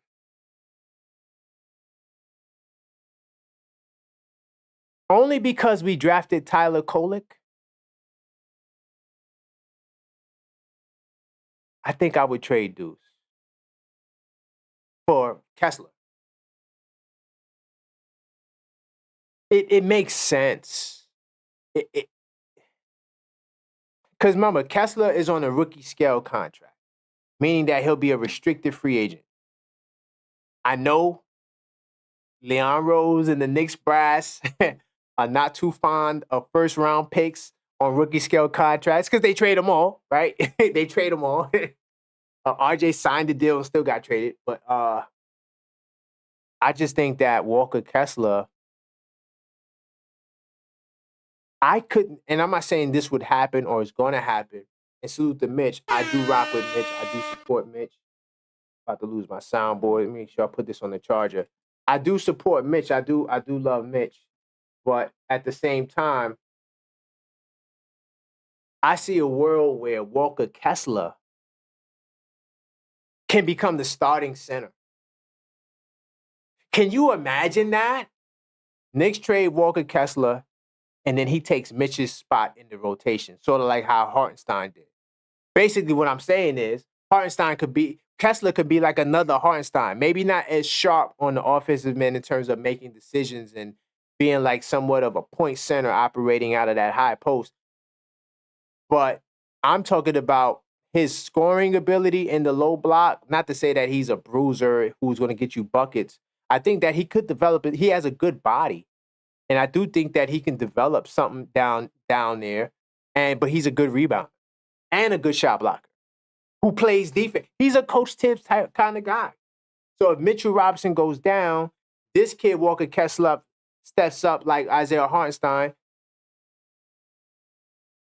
only because we drafted Tyler Kolek, I think I would trade Deuce for Kessler. It makes sense. Because remember, Kessler is on a rookie scale contract, meaning that he'll be a restricted free agent. I know Leon Rose and the Knicks brass are not too fond of first round picks on rookie scale contracts because they trade them all, right? They trade them all. RJ signed the deal and still got traded. But I just think that Walker Kessler, I couldn't, and I'm not saying this would happen or is going to happen. And salute to Mitch. I do rock with Mitch. I do support Mitch. About to lose my soundboard. Make sure I put this on the charger. I do support Mitch. I do love Mitch. But at the same time, I see a world where Walker Kessler can become the starting center. Can you imagine that? Knicks trade Walker Kessler, and then he takes Mitch's spot in the rotation, sort of like how Hartenstein did. Basically, what I'm saying is Kessler could be like another Hartenstein. Maybe not as sharp on the offensive end in terms of making decisions and being like somewhat of a point center operating out of that high post. But I'm talking about his scoring ability in the low block. Not to say that he's a bruiser who's going to get you buckets. I think that he could develop it. He has a good body. And I do think that he can develop something down there. But he's a good rebounder and a good shot blocker who plays defense. He's a Coach Tibbs type kind of guy. So if Mitchell Robinson goes down, this kid Walker Kessler steps up like Isaiah Hartenstein.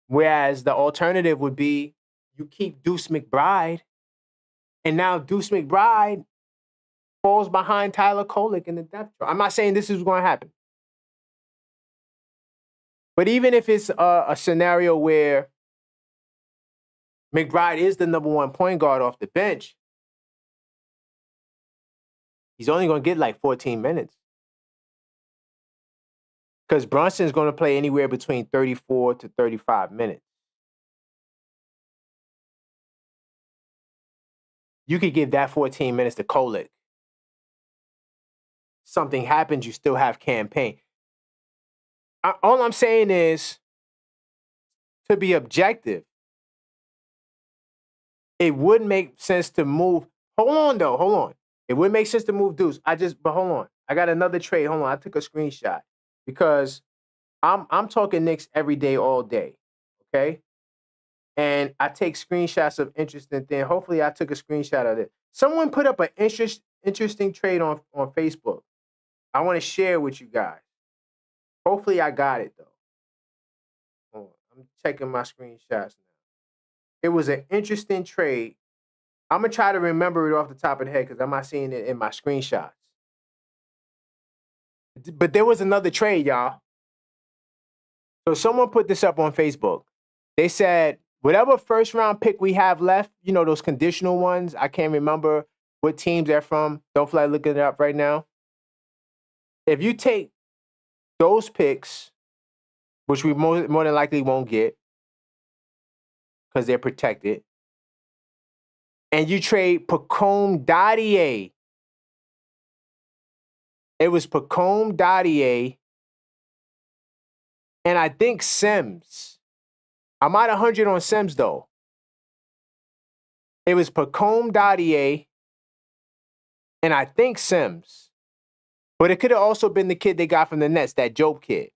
Whereas the alternative would be you keep Deuce McBride, and now Deuce McBride falls behind Tyler Kolek in the depth chart. I'm not saying this is going to happen. But even if it's a scenario where McBride is the number one point guard off the bench, he's only going to get like 14 minutes. Because Brunson's going to play anywhere between 34 to 35 minutes. You could give that 14 minutes to Kolek. Something happens, you still have campaign. All I'm saying is, to be objective, it would make sense to move. Hold on. It would make sense to move Deuce. But hold on. I got another trade. Hold on. I took a screenshot because I'm talking Knicks every day, all day. Okay? And I take screenshots of interesting things. Hopefully I took a screenshot of it. Someone put up an interesting trade on Facebook. I want to share with you guys. Hopefully I got it, though. Hold on. I'm checking my screenshots now. It was an interesting trade. I'm going to try to remember it off the top of the head because I'm not seeing it in my screenshots. But there was another trade, y'all. So someone put this up on Facebook. They said, whatever first round pick we have left, those conditional ones, I can't remember what teams they're from. Don't feel like looking it up right now. If you take those picks, which we more than likely won't get because they're protected, and you trade Pacome Dadier. It was Pacome Dadier And I think Sims, I'm at 100 on Sims, though. It was Pacome Dadier, and I think Sims. But it could have also been the kid they got from the Nets, that Job kid.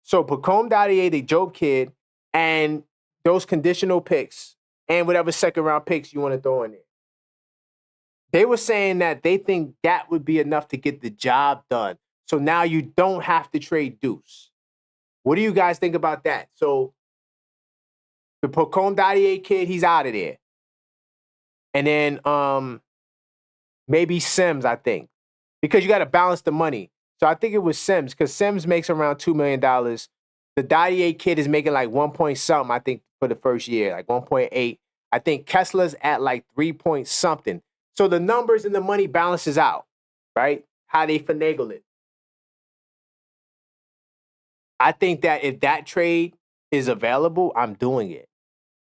So Pacome Dadier, the Job kid, and those conditional picks, and whatever second-round picks you want to throw in there. They were saying that they think that would be enough to get the job done. So now you don't have to trade Deuce. What do you guys think about that? So the Pacome Dadier kid, he's out of there. And then maybe Sims, I think. Because you got to balance the money. So I think it was Sims, because Sims makes around $2 million. The Dadier kid is making like 1 point something, I think, for the first year, like 1.8. I think Kessler's at like 3 point something. So the numbers and the money balances out, right? How they finagle it. I think that if that trade is available, I'm doing it.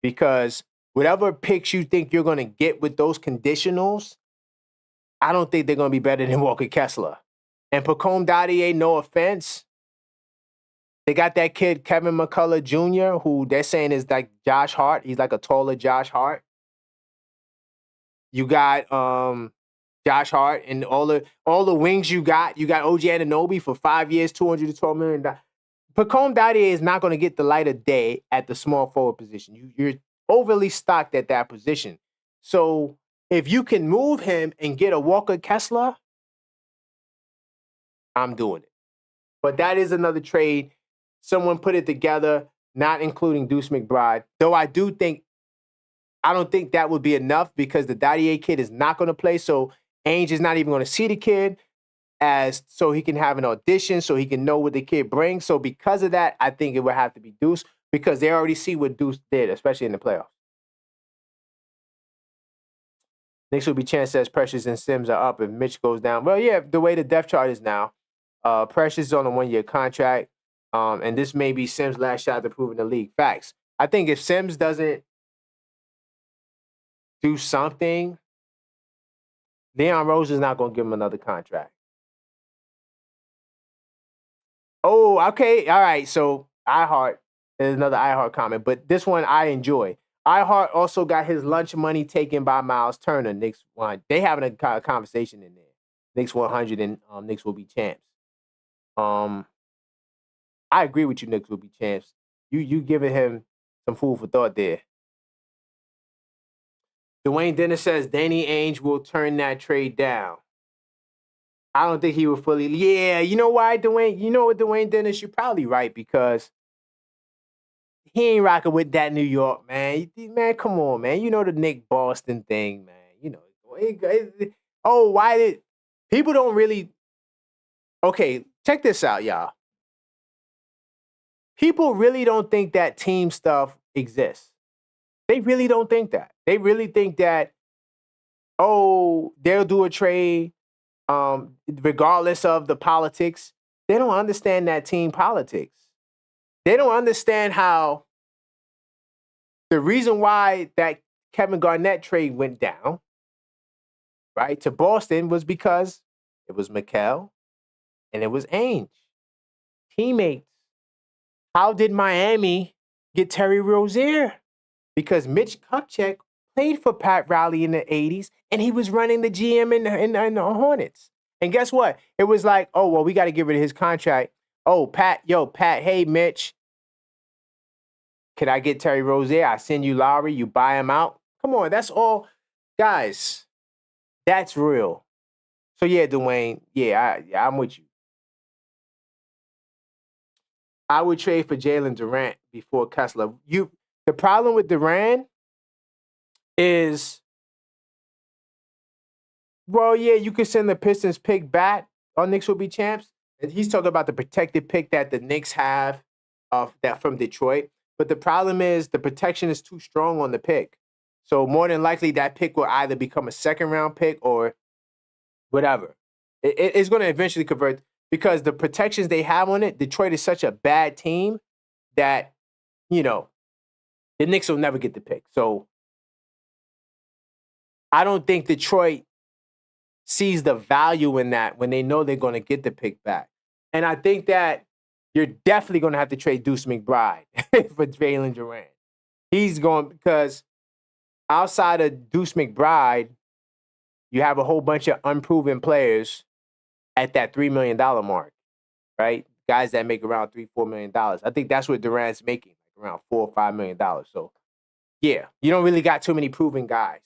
Because whatever picks you think you're going to get with those conditionals, I don't think they're going to be better than Walker Kessler. And Pacome Dadier, no offense, they got that kid, Kevin McCullough Jr., who they're saying is like Josh Hart. He's like a taller Josh Hart. You got Josh Hart and all the wings you got. You got OG Anunoby for 5 years, $212 million. Pacome Dadier is not going to get the light of day at the small forward position. You're overly stocked at that position. So if you can move him and get a Walker Kessler, I'm doing it. But that is another trade. Someone put it together, not including Deuce McBride. Though I don't think that would be enough because the Dadier kid is not going to play. So Ainge is not even going to see the kid so he can have an audition, so he can know what the kid brings. So because of that, I think it would have to be Deuce because they already see what Deuce did, especially in the playoffs. Knicks will be chance says Precious and Sims are up if Mitch goes down. Well, yeah, the way the depth chart is now, Precious is on a 1-year contract, and this may be Sims' last shot to prove in the league. Facts. I think if Sims doesn't do something, Leon Rose is not going to give him another contract. Oh, okay. All right. So iHeart, there's another iHeart comment, but this one I enjoy. iHeart also got his lunch money taken by Miles Turner. Knicks won. They having a conversation in there. Knicks 100 and Knicks will be champs. I agree with you. Knicks will be champs. You giving him some food for thought there. Dwayne Dennis says Danny Ainge will turn that trade down. I don't think he would fully. Yeah, you know why, Dwayne? You know what, Dwayne Dennis? You're probably right because he ain't rocking with that New York, man. Man, come on, man. You know the Nick Boston thing, man. You know. Why did people don't really? Okay, check this out, y'all. People really don't think that team stuff exists. They really don't think that. They really think that, they'll do a trade regardless of the politics. They don't understand that team politics. They don't understand how the reason why that Kevin Garnett trade went down, right, to Boston was because it was Mikal and it was Ainge. Teammates. How did Miami get Terry Rozier? Because Mitch Kupchak played for Pat Riley in the 80s, and he was running the GM in the Hornets. And guess what? It was like, we got to get rid of his contract. Pat, hey, Mitch, can I get Terry Rozier? I send you Lowry, you buy him out. Come on, that's all. Guys, that's real. So, yeah, Dwayne, I'm with you. I would trade for Jalen Durant before Kessler. The problem with Durant is, you could send the Pistons pick back. Our Knicks will be champs. And he's talking about the protected pick that the Knicks have that from Detroit. But the problem is the protection is too strong on the pick. So more than likely that pick will either become a second-round pick or whatever. It's going to eventually convert because the protections they have on it, Detroit is such a bad team that, the Knicks will never get the pick. So I don't think Detroit sees the value in that when they know they're going to get the pick back. And I think that you're definitely going to have to trade Deuce McBride for Jalen Duran. He's going because outside of Deuce McBride, you have a whole bunch of unproven players at that $3 million mark, right? Guys that make around $3-4 million. I think that's what Durant's making, like around $4 or $5 million. So, yeah, you don't really got too many proven guys.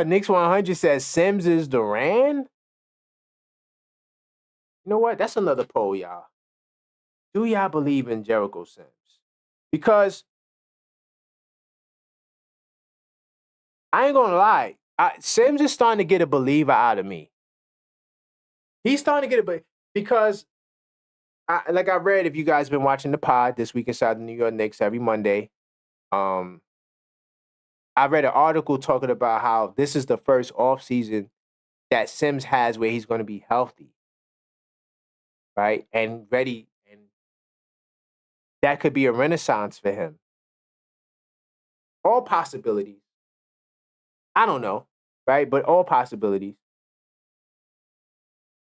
Knicks 100 says Sims is Durant. You know what? That's another poll, y'all. Do y'all believe in Jericho Sims? Because I ain't gonna lie, Sims is starting to get a believer out of me. He's starting to get a because, I read, if you guys been watching the pod this week inside the New York Knicks every Monday, I read an article talking about how this is the first offseason that Sims has where he's going to be healthy, right, and ready, and that could be a renaissance for him. All possibilities. I don't know, right? But all possibilities.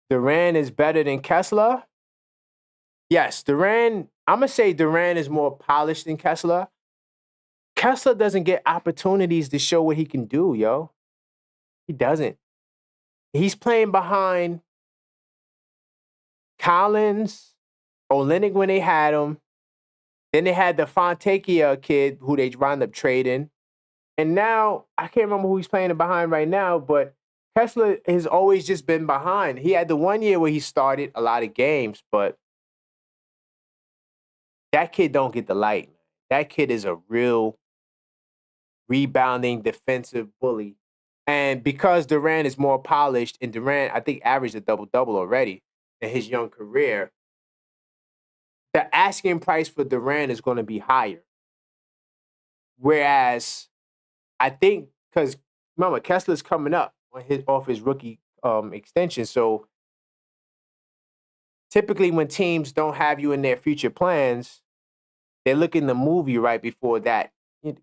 Durant is better than Kessler. Yes, Durant. I'm going to say Durant is more polished than Kessler. Kessler doesn't get opportunities to show what he can do, yo. He doesn't. He's playing behind Collins, Olynyk when they had him. Then they had the Fontecchio kid who they wound up trading. And now, I can't remember who he's playing behind right now, but Kessler has always just been behind. He had the 1 year where he started a lot of games, but that kid don't get the light. That kid is a real rebounding defensive bully. And because Durant is more polished, and Durant, I think, averaged a double-double already in his young career, the asking price for Durant is going to be higher. Whereas, I think, because remember, Kessler's coming up off his rookie extension. So typically when teams don't have you in their future plans, they're looking to move you right before that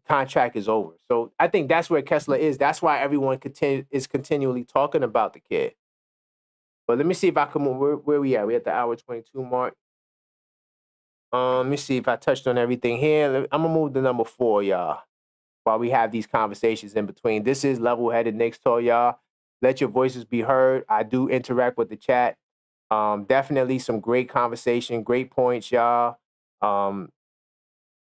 contract is over. So I think that's where Kessler is. That's why everyone is continually talking about the kid. But let me see if I can move. Where we at? We at the hour 22 mark. Let me see if I touched on everything here. I'm going to move to number 4, y'all, while we have these conversations in between. This is Level-Headed Knicks Talk, y'all. Let your voices be heard. I do interact with the chat. Definitely some great conversation, great points, y'all.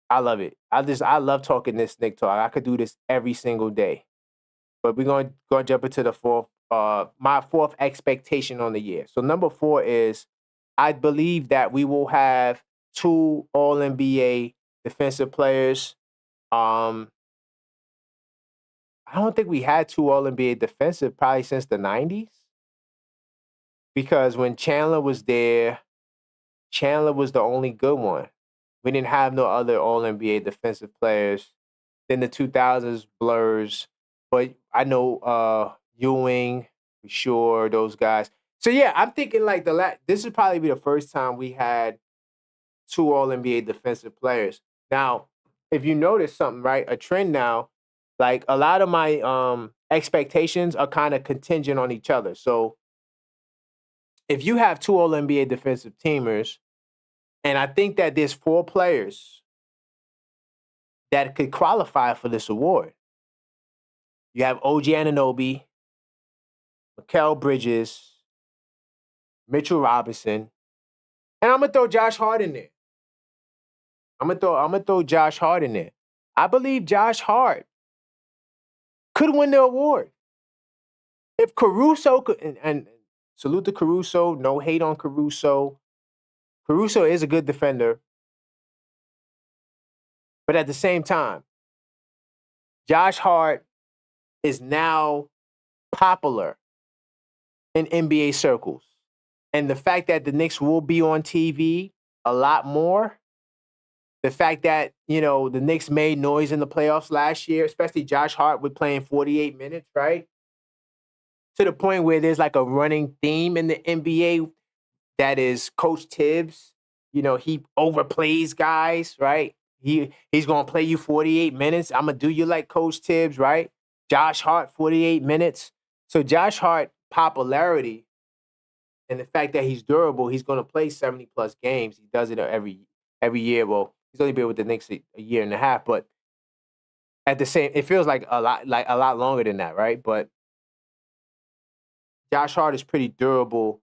I love it. I love talking this Knick Talk. I could do this every single day. But we're going to jump into the fourth, my fourth expectation on the year. So number 4 is I believe that we will have 2 All-NBA defensive players. I don't think we had 2 All-NBA defensive probably since the 90s. Because when Chandler was there, Chandler was the only good one. We didn't have no other All-NBA defensive players. Then the 2000s blurs. But I know Ewing, for sure, those guys. So, yeah, I'm thinking like this would probably be the first time we had 2 All-NBA defensive players. Now, if you notice something, right, a trend now, like a lot of my expectations are kind of contingent on each other. So if you have 2 All-NBA defensive teamers, and I think that there's 4 players that could qualify for this award. You have OG Anunoby, Mikal Bridges, Mitchell Robinson, and I'm gonna throw Josh Hart in there. I'm gonna throw Josh Hart in there. I believe Josh Hart could win the award. If Caruso could, and salute to Caruso, no hate on Caruso. Caruso is a good defender. But at the same time, Josh Hart is now popular in NBA circles. And the fact that the Knicks will be on TV a lot more, the fact that, the Knicks made noise in the playoffs last year, especially Josh Hart with playing 48 minutes, right? To the point where there's like a running theme in the NBA that is Coach Tibbs. He overplays guys, right? He's going to play you 48 minutes. I'm going to do you like Coach Tibbs, right? Josh Hart, 48 minutes. So Josh Hart popularity And the fact that he's durable, he's going to play 70+ games. He does it every year. Well, he's only been with the Knicks a year and a half, but at the same, it feels like a lot longer than that, right? But Josh Hart is pretty durable.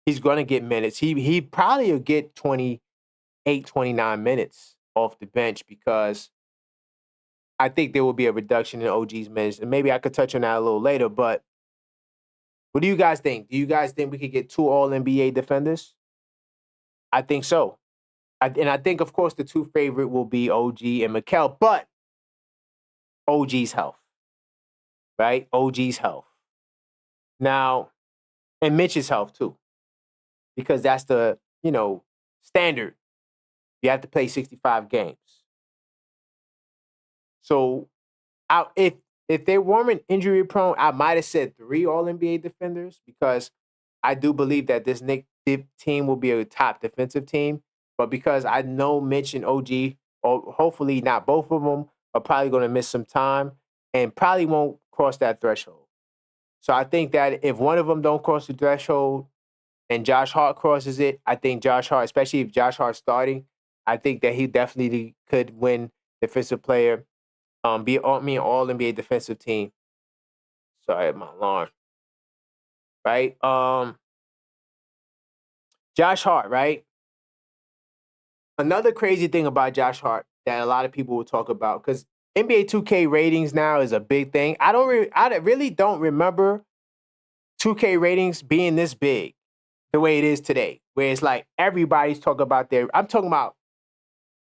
He's going to get minutes. He probably will get 28, 29 minutes off the bench because I think there will be a reduction in OG's minutes. And maybe I could touch on that a little later, but what do you guys think? Do you guys think we could get 2 All-NBA defenders? I think so. And I think, of course, the 2 favorite will be OG and Mikal, but OG's health, right? OG's health. Now, and Mitch's health, too, because that's the, standard. You have to play 65 games. So, if they weren't injury prone, I might have said 3 All-NBA defenders because I do believe that this Knicks team will be a top defensive team. But because I know Mitch and OG, or hopefully not both of them, are probably going to miss some time and probably won't cross that threshold. So I think that if one of them don't cross the threshold and Josh Hart crosses it, I think Josh Hart, especially if Josh Hart's starting, I think that he definitely could win defensive player, be an All-NBA defensive team. Sorry, my alarm. Right? Josh Hart, right? Another crazy thing about Josh Hart that a lot of people will talk about, because NBA 2K ratings now is a big thing. I really don't remember 2K ratings being this big the way it is today, where it's like everybody's talking about I'm talking about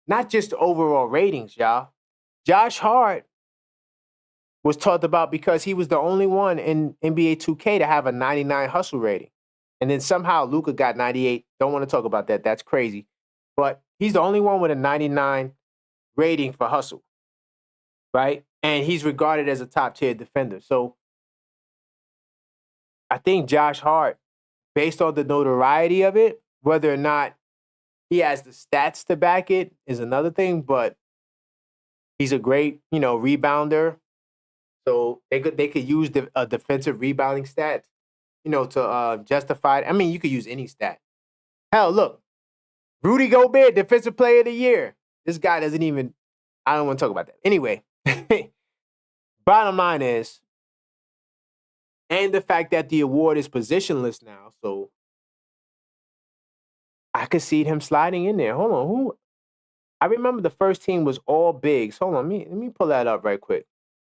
not just overall ratings, y'all. Josh Hart was talked about because he was the only one in NBA 2K to have a 99 hustle rating. And then somehow Luka got 98. Don't want to talk about that. That's crazy. But he's the only one with a 99 rating for hustle, right? And he's regarded as a top-tier defender. So I think Josh Hart, based on the notoriety of it, whether or not he has the stats to back it is another thing, but he's a great, rebounder. So they could use a defensive rebounding stat, to justify it. I mean, you could use any stat. Hell, look, Rudy Gobert, Defensive Player of the Year. This guy doesn't even, I don't want to talk about that. Anyway, bottom line is, and the fact that the award is positionless now, so I could see him sliding in there. Hold on, I remember the first team was all bigs. Hold on, let me pull that up right quick.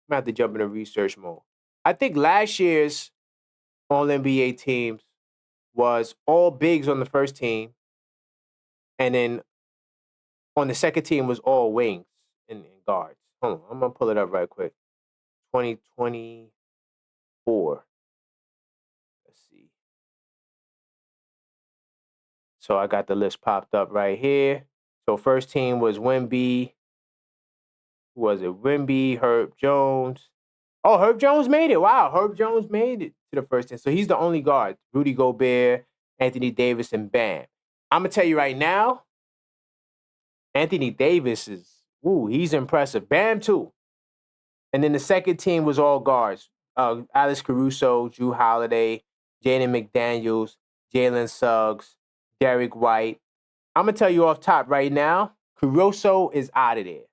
I'm going to have to jump into research mode. I think last year's All-NBA teams was all bigs on the first team, and then on the second team was all wings and guards. Hold on, I'm going to pull it up right quick. 2024. Let's see. So I got the list popped up right here. So first team was Wemby. Who was it? Wemby, Herb Jones. Oh, Herb Jones made it. Wow, Herb Jones made it to the first team. So he's the only guard. Rudy Gobert, Anthony Davis, and Bam. I'm going to tell you right now, Anthony Davis he's impressive. Bam, too. And then the second team was all guards. Alex Caruso, Drew Holiday, Jaden McDaniels, Jalen Suggs, Derek White. I'm going to tell you off top right now, Caruso is out of there.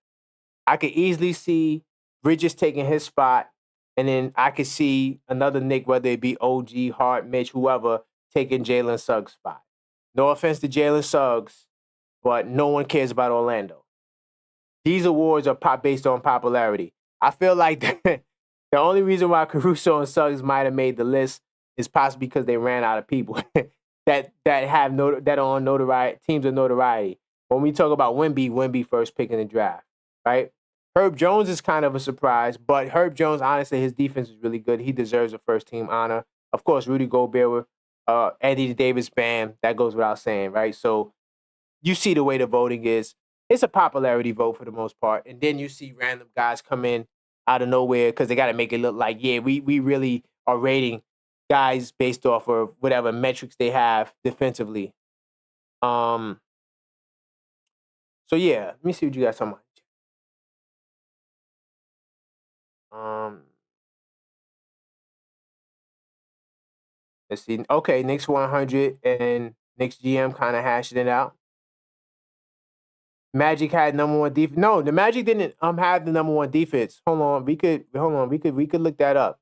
I could easily see Bridges taking his spot, and then I could see another Knick, whether it be OG, Hart, Mitch, whoever, taking Jalen Suggs' spot. No offense to Jalen Suggs, but no one cares about Orlando. These awards are based on popularity. I feel like the only reason why Caruso and Suggs might have made the list is possibly because they ran out of people that are on notoriety, teams of notoriety. When we talk about Wemby first pick in the draft, right? Herb Jones is kind of a surprise, but Herb Jones, honestly, his defense is really good. He deserves a first-team honor. Of course, Rudy Gobert, Anthony Davis, Bam, that goes without saying, right? So you see the way the voting is. It's a popularity vote for the most part. And then you see random guys come in out of nowhere because they got to make it look like, yeah, we really are rating guys based off of whatever metrics they have defensively. So, yeah, let me see what you guys talking about. Let's see. Okay, Knicks 100 and Knicks GM kind of hashing it out. Magic had number one defense. No, the Magic didn't have the number one defense. Hold on, we could look that up.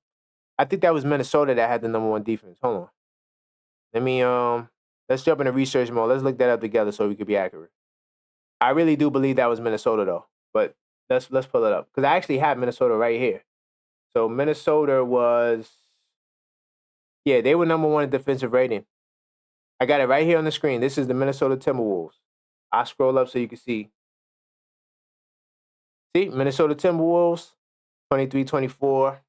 I think that was Minnesota that had the number one defense. Hold on. Let me let's jump into research mode. Let's look that up together so we could be accurate. I really do believe that was Minnesota though, but let's pull it up because I actually have Minnesota right here. So Minnesota was, yeah, they were number one in defensive rating. I got it right here on the screen. This is the Minnesota Timberwolves. I'll scroll up so you can see. See, Minnesota Timberwolves, 23-24,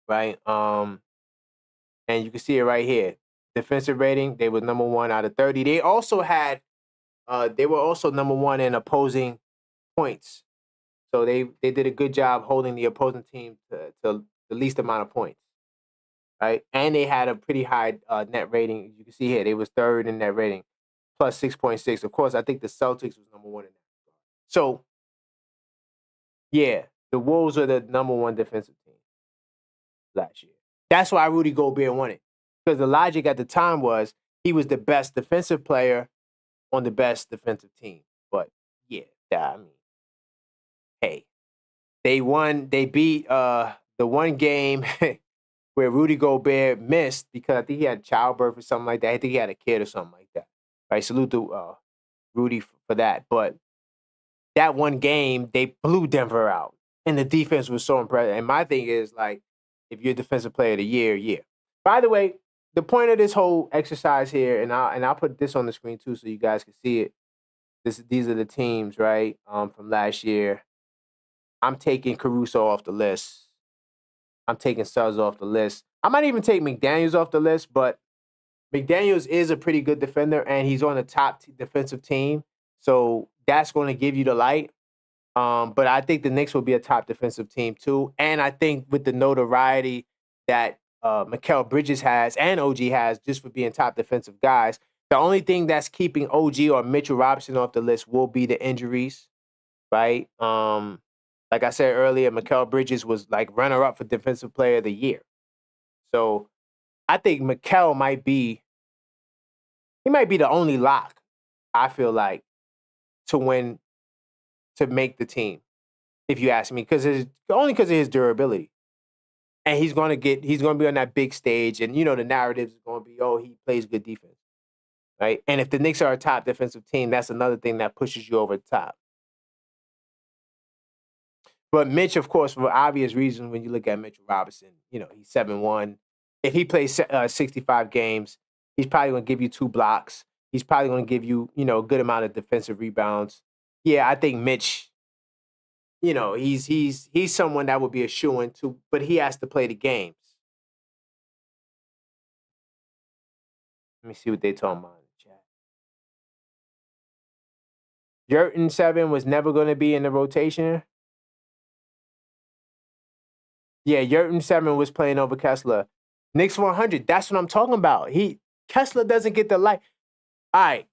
right? And you can see it right here. Defensive rating, they were number one out of 30. They also had, they were also number one in opposing points. So they did a good job holding the opposing team to the least amount of points, right? And they had a pretty high net rating. You can see here, they was third in net rating, plus 6.6. Of course, I think the Celtics was number one in that. So, yeah, the Wolves are the number one defensive team last year. That's why Rudy Gobert won it. Because the logic at the time was he was the best defensive player on the best defensive team. But, yeah, I mean, hey, they beat the one game where Rudy Gobert missed because I think he had childbirth or something like that. I think he had a kid or something like that. Right? Salute to Rudy for that. But that one game, they blew Denver out. And the defense was so impressive. And my thing is, like, if you're defensive player of the year, yeah. By the way, the point of this whole exercise here, and I'll put this on the screen too so you guys can see it. These are the teams, right, from last year. I'm taking Caruso off the list. I'm taking Suggs off the list. I might even take McDaniels off the list, but McDaniels is a pretty good defender, and he's on the top defensive team. So that's going to give you the light. But I think the Knicks will be a top defensive team too. And I think with the notoriety that Mikal Bridges has and OG has just for being top defensive guys, the only thing that's keeping OG or Mitchell Robinson off the list will be the injuries, right? Like I said earlier, Mikal Bridges was like runner-up for Defensive Player of the Year. So I think Mikal might be the only lock, I feel like, to make the team, if you ask me, only because of his durability. And he's going to be on that big stage, and the narrative is going to be, oh, he plays good defense, right? And if the Knicks are a top defensive team, that's another thing that pushes you over the top. But Mitch, of course, for obvious reasons, when you look at Mitchell Robinson, he's 7'1". If he plays 65 games, he's probably going to give you 2 blocks. He's probably going to give you, a good amount of defensive rebounds. Yeah, I think Mitch, he's someone that would be a shoo-in too, but he has to play the games. Let me see what they talking about in the chat. Jerton 7 was never going to be in the rotation. Yeah, Jerton 7 was playing over Kessler. Knicks 100, that's what I'm talking about. Kessler doesn't get the light. All right.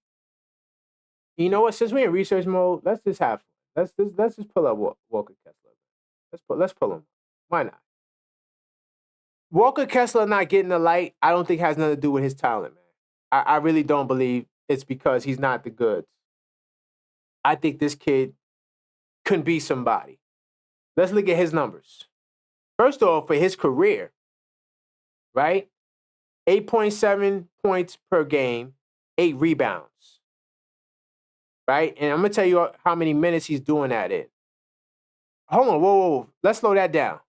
You know what? Since we're in research mode, let's just have fun. Let's just pull up Walker Kessler. Let's pull him. Why not? Walker Kessler not getting the light, I don't think has nothing to do with his talent, man. I really don't believe it's because he's not the goods. I think this kid can be somebody. Let's look at his numbers. First off, for his career, right? 8.7 points per game, 8 rebounds, right? And I'm going to tell you how many minutes he's doing that in. Hold on, whoa. Let's slow that down.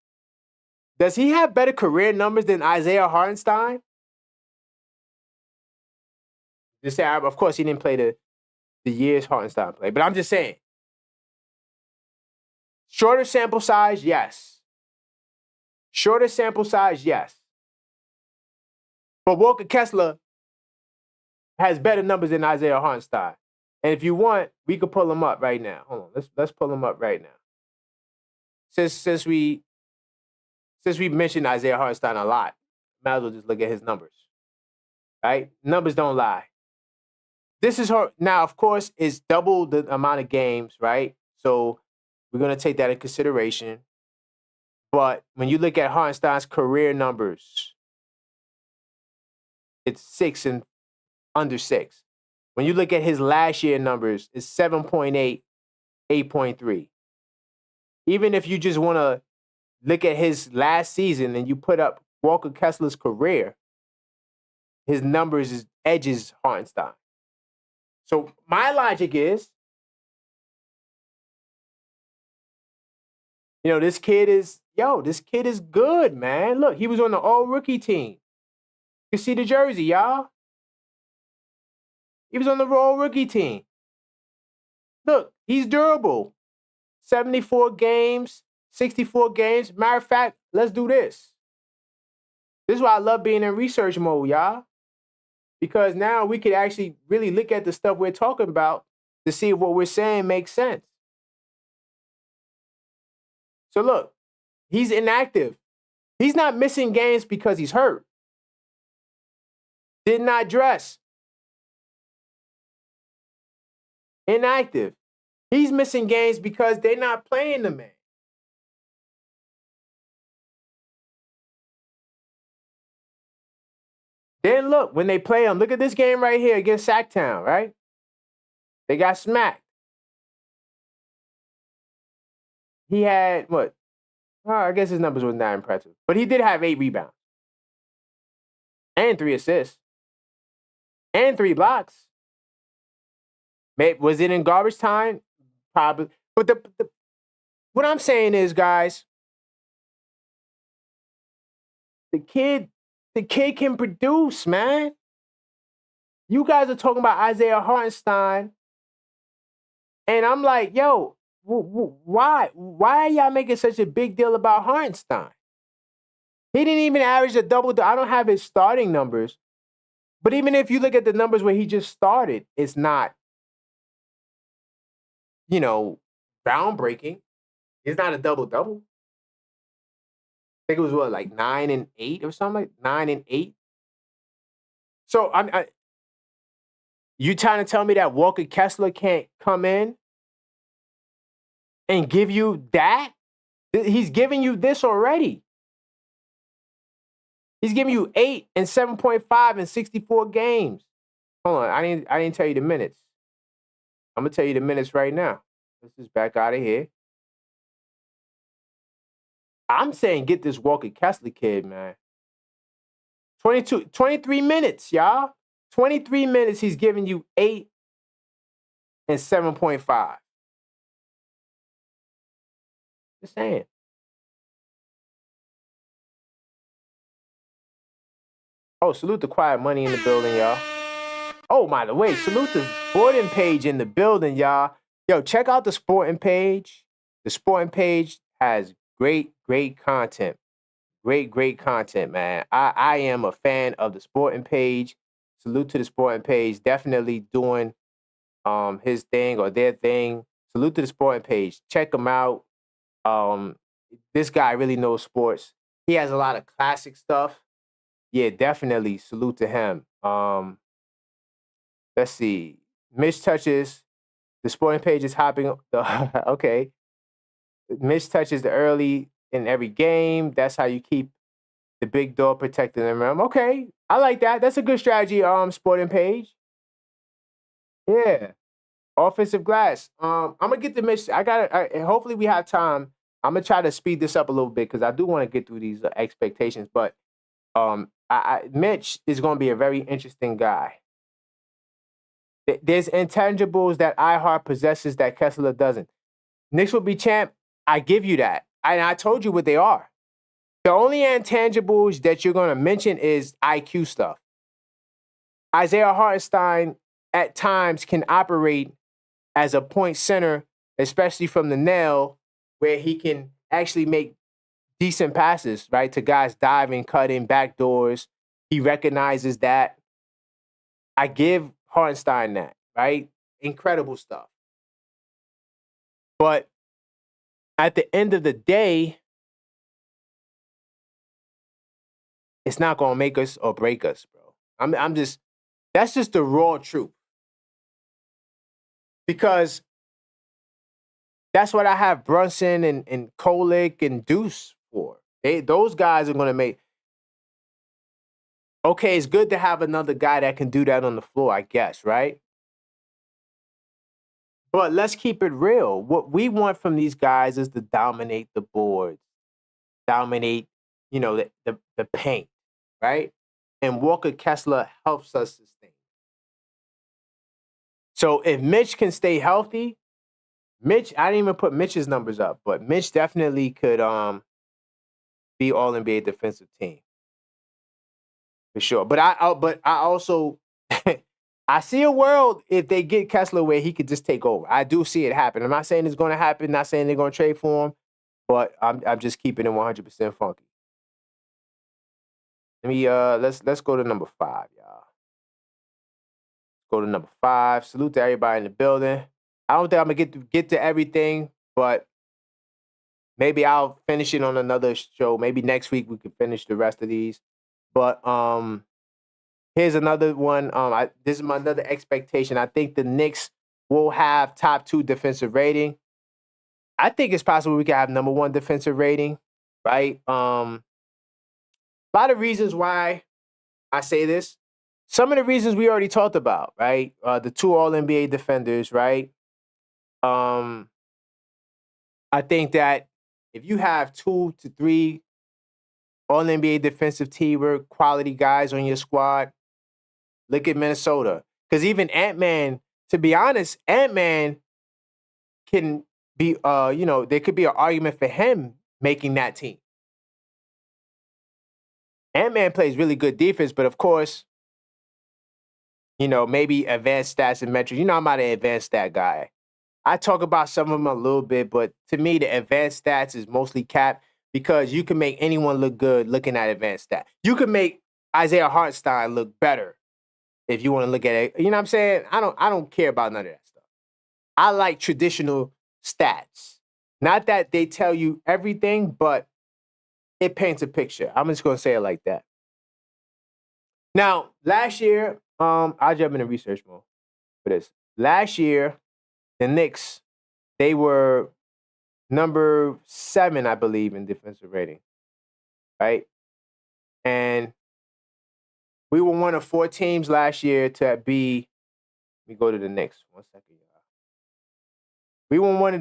Does he have better career numbers than Isaiah Hartenstein? Just say, of course, he didn't play the years Hartenstein played, but I'm just saying. Shorter sample size, yes. Shorter sample size, yes. But Walker Kessler has better numbers than Isaiah Hartenstein. And if you want, we could pull him up right now. Hold on, let's pull him up right now. Since we mentioned Isaiah Hartenstein a lot, might as well just look at his numbers. Right? Numbers don't lie. This is her now, of course, it's double the amount of games, right? So we're going to take that into consideration. But when you look at Hartenstein's career numbers, it's 6 and under 6. When you look at his last year numbers, it's 7.8, 8.3. Even if you just want to look at his last season and you put up Walker Kessler's career, his numbers is edges Hartenstein. So my logic is, this kid is good, man. Look, he was on the all-rookie team. You see the jersey, y'all? He was on the all-rookie team. Look, he's durable. 74 games, 64 games. Matter of fact, let's do this. This is why I love being in research mode, y'all. Because now we could actually really look at the stuff we're talking about to see if what we're saying makes sense. So look, he's inactive. He's not missing games because he's hurt. Did not dress. Inactive. He's missing games because they're not playing the man. Then look, when they play him, look at this game right here against Sacktown, right? They got smacked. He had what? Oh, I guess his numbers were not impressive. But he did have 8 rebounds. And 3 assists. And 3 blocks. Was it in garbage time? Probably. But what I'm saying is, guys, the kid can produce, man. You guys are talking about Isaiah Hartenstein. And I'm like, yo, why are y'all making such a big deal about Hartenstein? He didn't even average a double. I don't have his starting numbers. But even if you look at the numbers where he just started, it's not, groundbreaking. It's not a double-double. I think it was like 9 and 8 or something, like 9 and 8. So you trying to tell me that Walker Kessler can't come in and give you that? He's giving you this already. He's giving you 8 and 7.5 in 64 games. Hold on, I didn't tell you the minutes. I'm gonna tell you the minutes right now. Let's just back out of here. I'm saying get this Walker Kessler kid, man. 23 minutes, y'all. 23 minutes, he's giving you 8 and 7.5. Just saying. Oh, salute the quiet money in the building, y'all. Oh, by the way, salute the sporting page in the building, y'all. Yo, check out the sporting page. The sporting page has great content. Great content, man. I am a fan of the sporting page. Salute to the sporting page. Definitely doing his thing or their thing. Salute to the sporting page. Check him out. This guy really knows sports. He has a lot of classic stuff. Yeah, definitely salute to him. Let's see. Mitch touches. The sporting page is hopping. Okay. Mitch touches the early in every game. That's how you keep the big dog protecting the rim. Okay. I like that. That's a good strategy, sporting page. Yeah. Offensive glass. I'm gonna get to Mitch. Hopefully we have time. I'm gonna try to speed this up a little bit because I do want to get through these expectations. But Mitch is gonna be a very interesting guy. There's intangibles that iHeart possesses that Kessler doesn't. Knicks will be champ. I give you that. And I told you what they are. The only intangibles that you're going to mention is IQ stuff. Isaiah Hartenstein at times can operate as a point center, especially from the nail, where he can actually make decent passes, right, to guys diving, cutting, backdoors. He recognizes that. I give Hartenstein that, right? Incredible stuff. But at the end of the day, it's not going to make us or break us, bro. That's just the raw truth. Because that's what I have Brunson and Kolek and Deuce for. Those guys are going to make. Okay, it's good to have another guy that can do that on the floor, I guess, right? But let's keep it real. What we want from these guys is to dominate the boards, dominate, the paint, right? And Walker Kessler helps us sustain. So if Mitch can stay healthy, Mitch, I didn't even put Mitch's numbers up, but Mitch definitely could be all NBA defensive team for sure. But I also I see a world if they get Kessler where he could just take over. I do see it happen. I'm not saying it's going to happen. Not saying they're going to trade for him, but I'm just keeping it 100% funky. Let me let's go to number 5, y'all. Go to number 5. Salute to everybody in the building. I don't think I'm gonna get to everything, but maybe I'll finish it on another show. Maybe next week we could finish the rest of these. But here's another one. This is my another expectation. I think the Knicks will have top 2 defensive rating. I think it's possible we could have number 1 defensive rating, right? A lot of reasons why I say this. Some of the reasons we already talked about, right? The 2 All-NBA defenders, right? I think that if you have 2 to 3 All-NBA defensive teamer quality guys on your squad, look at Minnesota. Because even Ant-Man, to be honest, Ant-Man can be, there could be an argument for him making that team. Ant-Man plays really good defense, but of course, maybe advanced stats and metrics. I'm not an advanced stat guy. I talk about some of them a little bit, but to me, the advanced stats is mostly capped because you can make anyone look good looking at advanced stats. You can make Isaiah Hartenstein look better if you want to look at it. You know what I'm saying? I don't care about none of that stuff. I like traditional stats. Not that they tell you everything, but it paints a picture. I'm just going to say it like that. Now, last year, I'll jump into research mode for this. Last year, the Knicks, they were number 7, I believe, in defensive rating, right? And we were one of 4 teams last year to be, let me go to the Knicks. 1 second, y'all. We were one of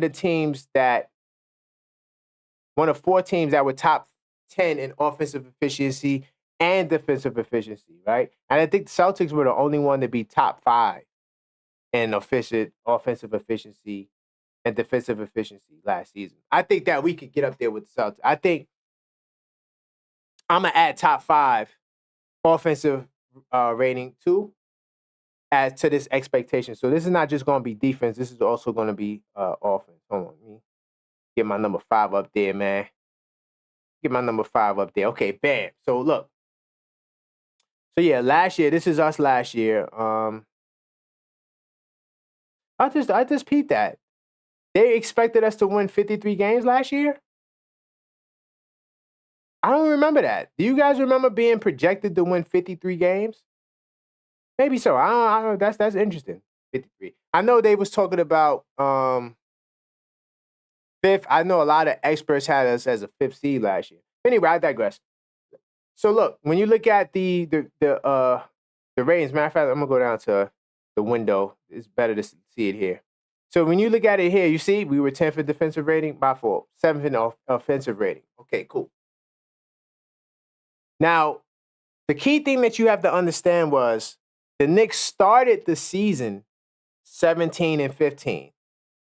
4 teams that were top 10 in offensive efficiency and defensive efficiency, right? And I think the Celtics were the only one to be top 5 in offensive efficiency and defensive efficiency last season. I think that we could get up there with the Celtics. I think I'm going to add top 5 offensive rating too, add to this expectation. So this is not just going to be defense. This is also going to be offense. Hold on. Let me get my number 5 up there, man. Get my number 5 up there. Okay, bam. So look. So yeah, last year, this is us last year. I just peeped that. They expected us to win 53 games last year? I don't remember that. Do you guys remember being projected to win 53 games? Maybe so. I don't know. That's interesting. 53. I know they was talking about 5th. I know a lot of experts had us as a 5th seed last year. Anyway, I digress. So look, when you look at the ratings, matter of fact, I'm gonna go down to the window. It's better to see it here. So when you look at it here, you see we were 10th in defensive rating, my fault. 7th in offensive rating. Okay, cool. Now, the key thing that you have to understand was the Knicks started the season 17 and 15.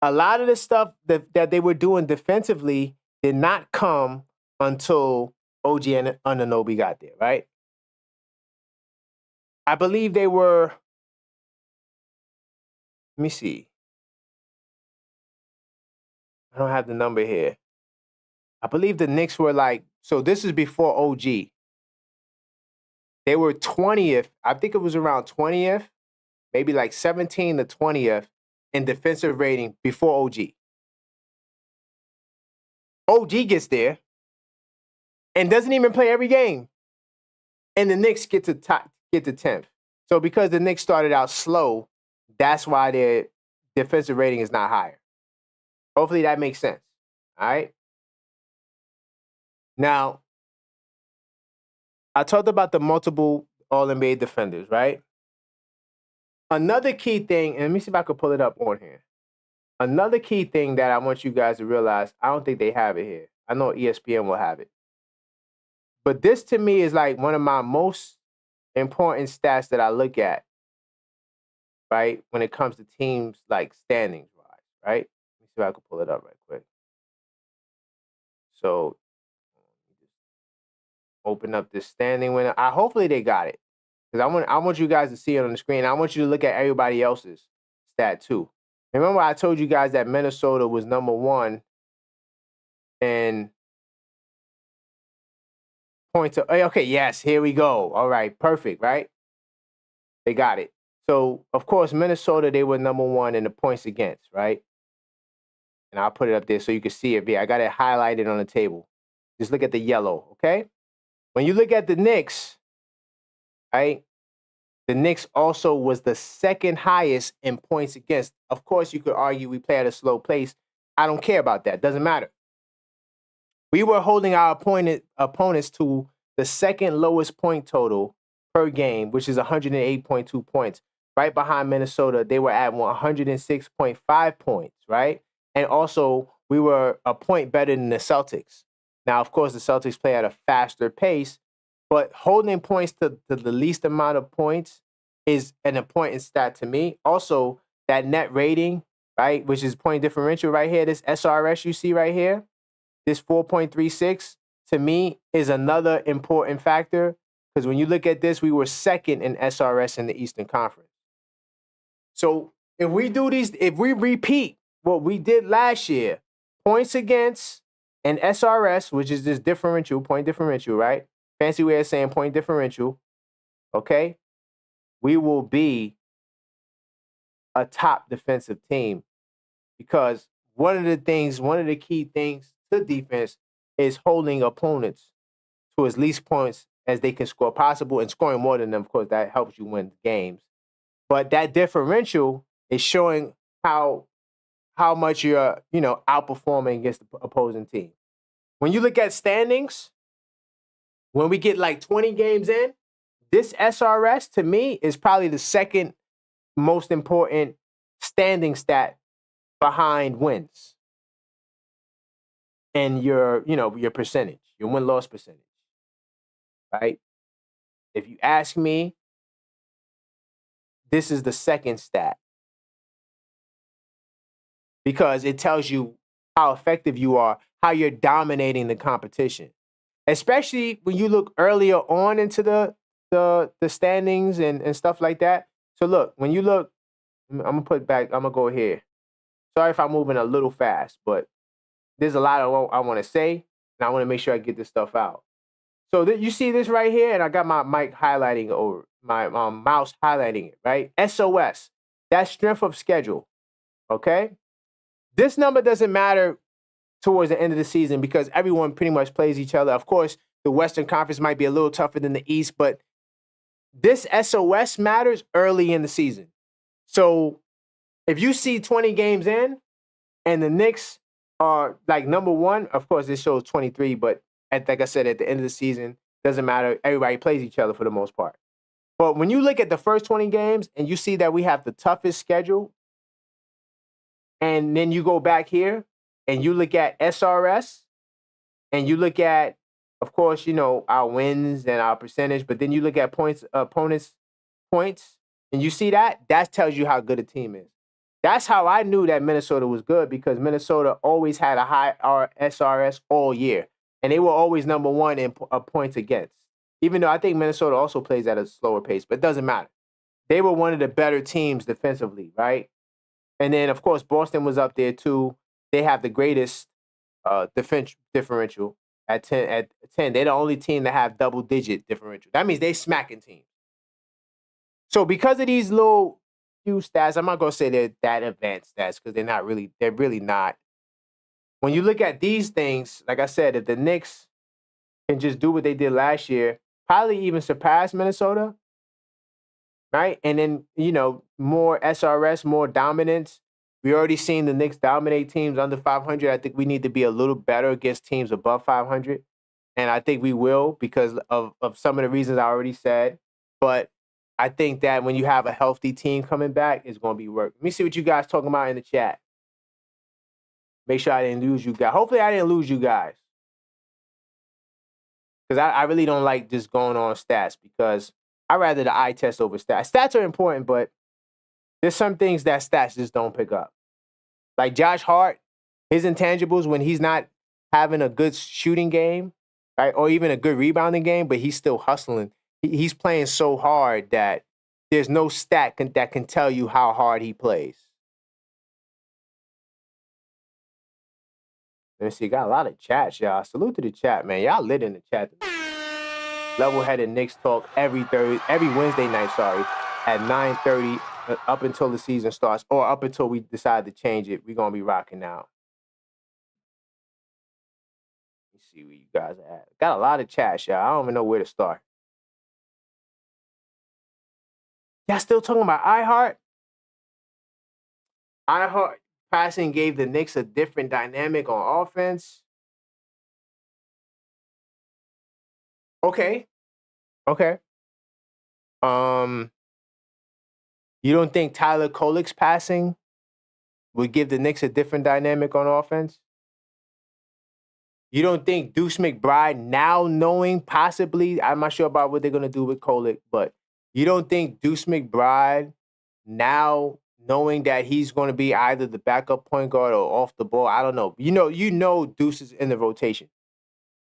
A lot of the stuff that they were doing defensively did not come until OG and Anunoby got there, right? I believe they were, let me see. I don't have the number here. I believe the Knicks were so this is before OG. They were 20th. I think it was around 20th, maybe 17 to 20th in defensive rating before OG. OG gets there and doesn't even play every game. And the Knicks get to 10th. So because the Knicks started out slow, that's why their defensive rating is not higher. Hopefully that makes sense. All right. Now, I talked about the multiple All-NBA defenders, right? Another key thing, and let me see if I can pull it up on here. Another key thing that I want you guys to realize, I don't think they have it here. I know ESPN will have it. But this to me is like one of my most important stats that I look at, right? When it comes to teams like standings wise, right? Let me see if I can pull it up right quick. So open up this standing window. Hopefully they got it. Because I want you guys to see it on the screen. I want you to look at everybody else's stat too. Remember I told you guys that Minnesota was number 1 in points. Okay, yes, here we go. All right, perfect, right? They got it. So, of course, Minnesota, they were number 1 in the points against, right? And I'll put it up there so you can see it. I got it highlighted on the table. Just look at the yellow, okay? When you look at the Knicks, right? The Knicks also was the second highest in points against. Of course, you could argue we play at a slow pace. I don't care about that. Doesn't matter. We were holding our opponents to the second lowest point total per game, which is 108.2 points. Right behind Minnesota, they were at 106.5 points, right? And also, we were a point better than the Celtics. Now, of course, the Celtics play at a faster pace, but holding points to the least amount of points is an important stat to me. Also, that net rating, right, which is point differential right here, this SRS you see right here, this 4.36, to me, is another important factor because when you look at this, we were second in SRS in the Eastern Conference. So if we repeat what we did last year, points against and SRS, which is this point differential, right? Fancy way of saying point differential, okay? We will be a top defensive team because one of the key things to defense is holding opponents to as least points as they can score possible, and scoring more than them, of course, that helps you win games. But that differential is showing how much you're, outperforming against the opposing team. When you look at standings, when we get like 20 games in, this SRS to me is probably the second most important standing stat behind wins and your percentage, your win-loss percentage, right? If you ask me, this is the second stat because it tells you how effective you are, how you're dominating the competition, especially when you look earlier on into the standings and stuff like that. So look, when you look, I'm gonna go here. Sorry if I'm moving a little fast, but there's a lot of I want to say, and I want to make sure I get this stuff out. So you see this right here, and I got my mic highlighting over my mouse highlighting it, right? SOS, that's strength of schedule, okay? This number doesn't matter towards the end of the season because everyone pretty much plays each other. Of course, the Western Conference might be a little tougher than the East, but this SOS matters early in the season. So if you see 20 games in and the Knicks are like number 1, of course, this shows 23, but like I said, at the end of the season, doesn't matter. Everybody plays each other for the most part. But when you look at the first 20 games and you see that we have the toughest schedule, and then you go back here and you look at SRS and you look at, of course, our wins and our percentage, but then you look at opponents' points, and you see that tells you how good a team is. That's how I knew that Minnesota was good because Minnesota always had a high SRS all year, and they were always number 1 in points against. Even though I think Minnesota also plays at a slower pace, but it doesn't matter. They were one of the better teams defensively, right? And then, of course, Boston was up there too. They have the greatest defense differential at 10. They're the only team that have double-digit differential. That means they smacking teams. So because of these little few stats, I'm not going to say they're that advanced stats because they're really not. When you look at these things, like I said, if the Knicks can just do what they did last year, probably even surpass Minnesota, right? And then, more SRS, more dominance. We already seen the Knicks dominate teams under 500. I think we need to be a little better against teams above 500. And I think we will because of some of the reasons I already said. But I think that when you have a healthy team coming back, it's going to be work. Let me see what you guys talking about in the chat. Make sure I didn't lose you guys. Hopefully I didn't lose you guys. Because I really don't like just going on stats because I rather the eye test over stats. Stats are important, but there's some things that stats just don't pick up. Like Josh Hart, his intangibles when he's not having a good shooting game, right, or even a good rebounding game, but he's still hustling. He's playing so hard that there's no stat that can tell you how hard he plays. Let's see, got a lot of chats, y'all. Salute to the chat, man. Y'all lit in the chat. Level-headed Knicks talk every Wednesday night, at 9:30 up until the season starts, or up until we decide to change it. We're gonna be rocking out. Let me see where you guys are at. Got a lot of chats, y'all. I don't even know where to start. Y'all still talking about iHeart? iHeart passing gave the Knicks a different dynamic on offense. Okay. You don't think Tyler Kolek's passing would give the Knicks a different dynamic on offense? You don't think Deuce McBride, now knowing possibly, I'm not sure about what they're going to do with Kolek, but you don't think Deuce McBride, now knowing that he's going to be either the backup point guard or off the ball, I don't know. You know Deuce is in the rotation.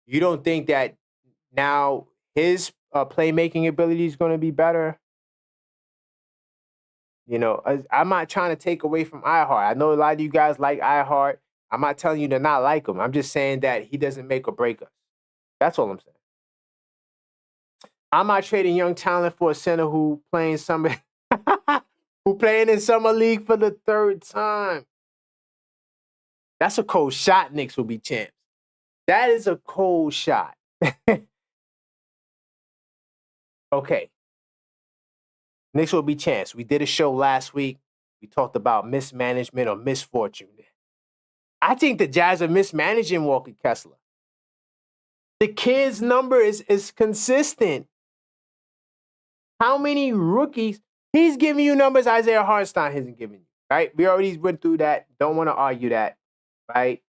You don't think that now his playmaking ability is going to be better? You know, I'm not trying to take away from iHeart. I know a lot of you guys like iHeart. I'm not telling you to not like him. I'm just saying that he doesn't make or break us. That's all I'm saying. I'm not trading young talent for a center who playing in summer league for the third time. That's a cold shot. Knicks will be champs. That is a cold shot. Okay. Knicks will be champs. We did a show last week. We talked about mismanagement or misfortune. I think the Jazz are mismanaging Walker Kessler. The kid's number is consistent. How many rookies? He's giving you numbers Isaiah Hartenstein hasn't given you, right? We already went through that. Don't want to argue that, right?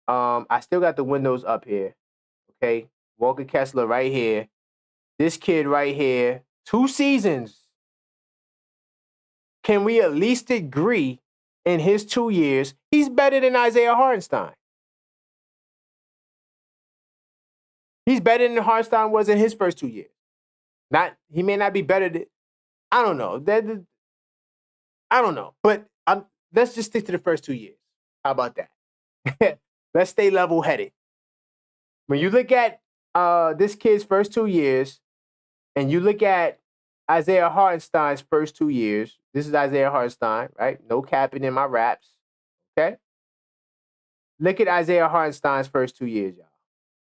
I still got the windows up here, okay? Walker Kessler right here. This kid right here, 2 seasons. Can we at least agree in his 2 years, he's better than Isaiah Hartenstein? He's better than Hartenstein was in his first 2 years. He may not be better than, I don't know. I don't know. But let's just stick to the first 2 years. How about that? Let's stay level-headed. When you look at this kid's first 2 years, and you look at Isaiah Hartenstein's first 2 years, this is Isaiah Hartenstein, right? No capping in my raps, okay? Look at Isaiah Hartenstein's first 2 years, y'all,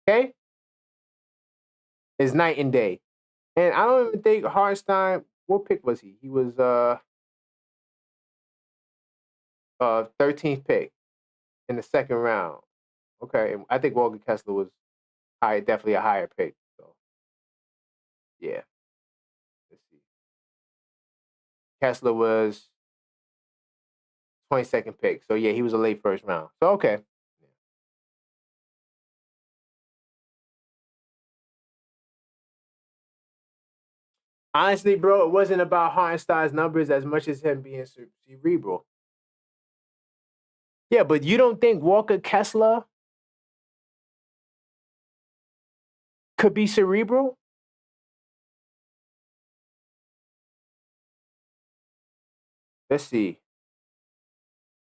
okay? It's night and day. And I don't even think Hartenstein, what pick was he? He was 13th pick in the second round. Okay, I think Walker Kessler was definitely a higher pick. So, yeah. Let's see. Kessler was 22nd pick. So, yeah, he was a late first round. So, okay. Honestly, bro, it wasn't about Hartenstein's numbers as much as him being cerebral. Yeah, but you don't think Walker Kessler could be cerebral? Let's see.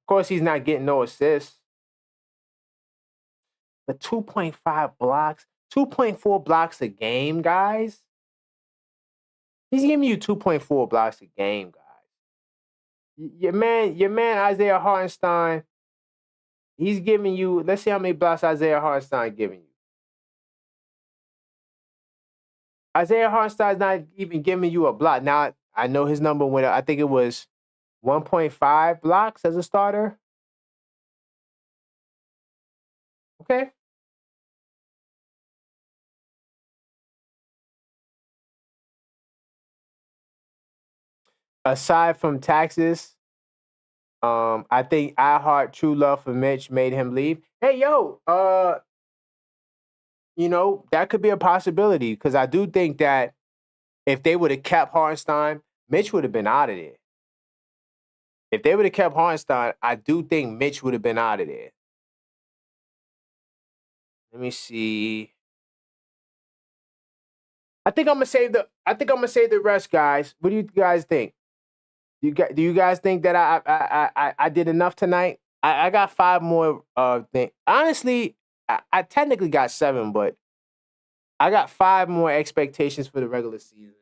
Of course, he's not getting no assists. But 2.5 blocks, 2.4 blocks a game, guys. He's giving you 2.4 blocks a game, guys. Your man Isaiah Hartenstein, he's giving you, let's see how many blocks Isaiah Hartenstein giving you. Isaiah Hartenstein's not even giving you a block. Now, I know his number went up. I think it was 1.5 blocks as a starter. Okay. aside from taxes, I think I Heart True Love for Mitch made him leave. Hey, yo, that could be a possibility because I do think that if they would have kept Hartenstein, Mitch would have been out of there. If they would have kept Hartenstein, I do think Mitch would have been out of there. Let me see. I think I'm gonna save the rest, guys. What do you guys think? Do you guys think that I did enough tonight? I got 5 more things. Honestly, I technically got 7, but I got 5 more expectations for the regular season.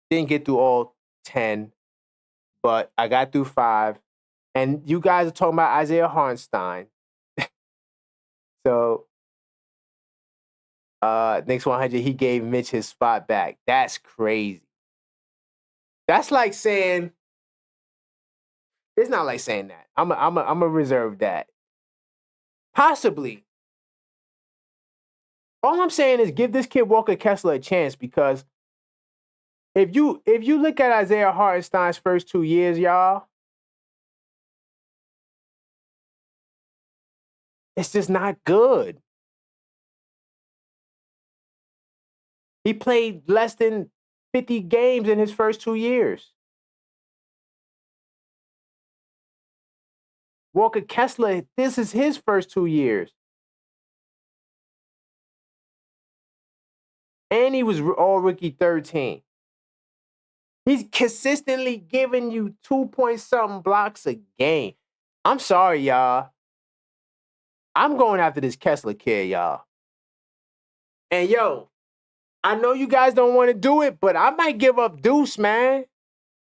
Didn't get through all 10, but I got through 5. And you guys are talking about Isaiah Hartenstein. So Knicks 100, he gave Mitch his spot back. That's crazy. That's like saying, it's not like saying that. I'm a reserve that. Possibly. All I'm saying is give this kid Walker Kessler a chance because if you look at Isaiah Hartenstein's first 2 years, y'all, it's just not good. He played less than 50 games in his first 2 years. Walker Kessler, this is his first 2 years. And he was all rookie 3rd team. He's consistently giving you 2-point-something blocks a game. I'm sorry, y'all. I'm going after this Kessler kid, y'all. And yo, I know you guys don't want to do it, but I might give up Deuce, man.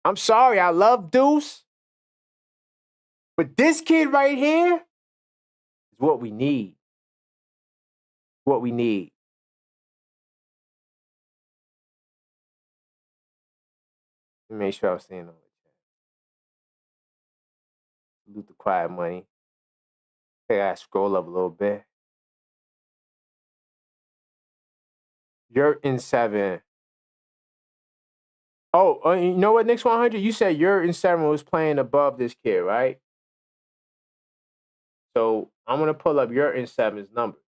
I'm sorry. I love Deuce. But this kid right here is what we need. What we need. Let me make sure I was seeing all the chat. Loot the quiet money. Okay, I gotta scroll up a little bit. You're in 7. Oh, you know what, Knicks 100? You said you're in 7 was playing above this kid, right? So I'm gonna pull up your in 7's numbers.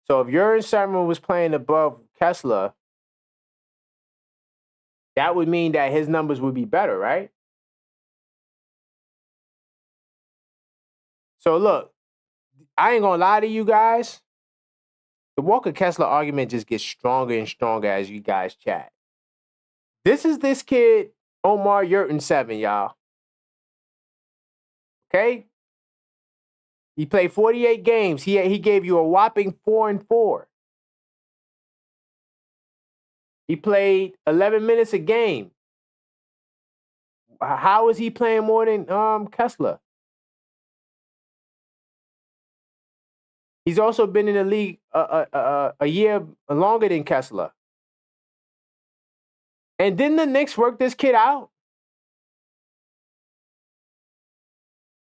So if your in 7 was playing above Kessler, that would mean that his numbers would be better, right? So look, I ain't gonna lie to you guys. The Walker Kessler argument just gets stronger and stronger as you guys chat. This is this kid, Omar Yurton 7, y'all. Okay? He played 48 games. He gave you a whopping 4-4. He played 11 minutes a game. How is he playing more than Kessler? He's also been in the league a year longer than Kessler. And didn't the Knicks work this kid out?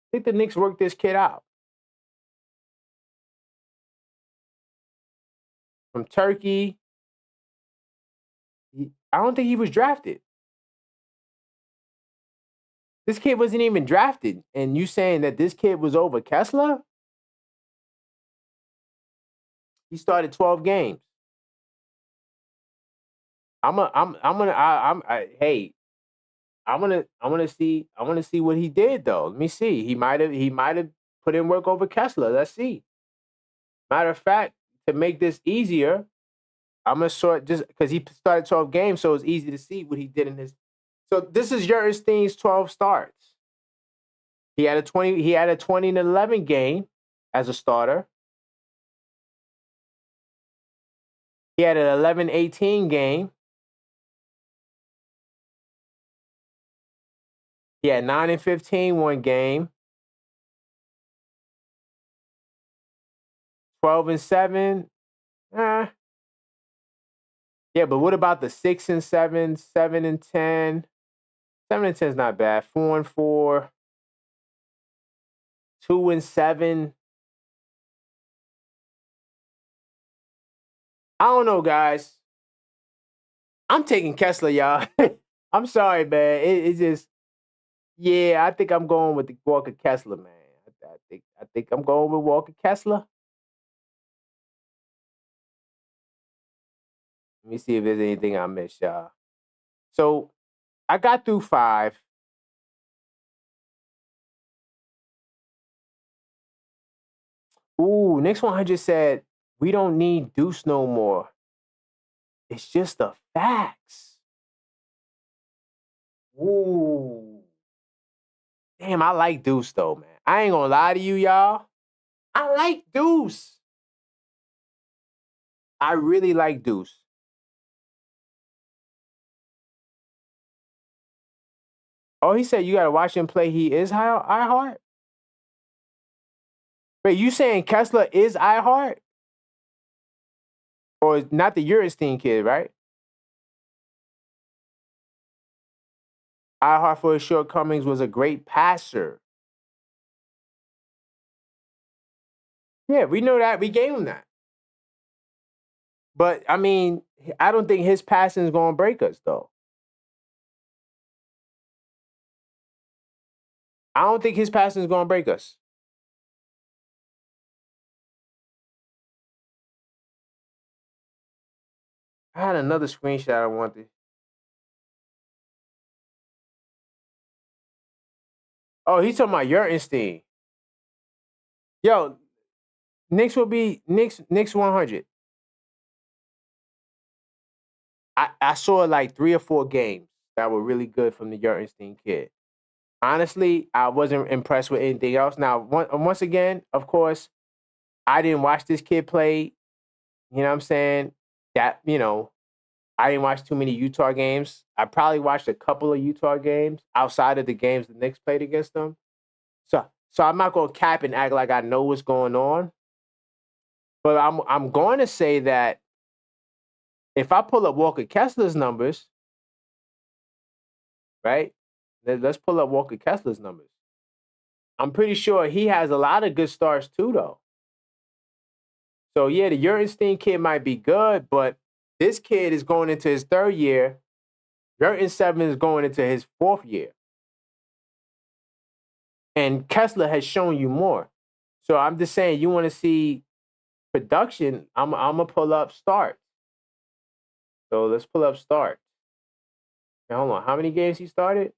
I think the Knicks worked this kid out. From Turkey. I don't think he was drafted. This kid wasn't even drafted. And you saying that this kid was over Kessler? He started 12 games. I want to see what he did though. Let me see. He might have put in work over Kessler. Let's see. Matter of fact, to make this easier, I'm gonna sort just because he started 12 games, so it's easy to see what he did in his. So this is Jurgenstein's 12 starts. He had a 20 and 11 game as a starter. He had an 11-18 game. He had 9 and 15 one game. 12 and 7. Yeah, but what about the 6 and 7, 7 and 10? 7 and 10 is not bad. 4 and 4. 2 and 7. I don't know, guys. I'm taking Kessler, y'all. I'm sorry, man. It's just, yeah, I think I'm going with the Walker Kessler, man. I think I'm going with Walker Kessler. Let me see if there's anything I missed, y'all. So I got through 5. Ooh, Knicks 100 said we don't need Deuce no more. It's just the facts. Ooh. Damn, I like Deuce though, man. I ain't gonna lie to you, y'all. I like Deuce. I really like Deuce. Oh, he said you gotta watch him play. He is I Heart. Wait, you saying Kessler is I Heart? Or not the Eurenstein kid, right? I Heart for his shortcomings was a great passer. Yeah, we know that. We gave him that. But I mean, I don't think his passing is gonna break us though. I don't think his passing is gonna break us. I had another screenshot I wanted. Oh, he's talking about Eurenstein. Yo, Knicks will be Knicks 100. I saw like 3 or 4 games that were really good from the Eurenstein kid. Honestly, I wasn't impressed with anything else. Now, once again, of course, I didn't watch this kid play. You know what I'm saying? I didn't watch too many Utah games. I probably watched a couple of Utah games outside of the games the Knicks played against them. So I'm not gonna cap and act like I know what's going on. But I'm going to say that if I pull up Walker Kessler's numbers, right? Let's pull up Walker Kessler's numbers. I'm pretty sure he has a lot of good starts too, though. So yeah, the Eurenstein kid might be good, but this kid is going into his 3rd year. Yurton 7 is going into his 4th year. And Kessler has shown you more. So I'm just saying, you want to see production, I'm going to pull up start. So let's pull up start. Now, hold on. How many games he started?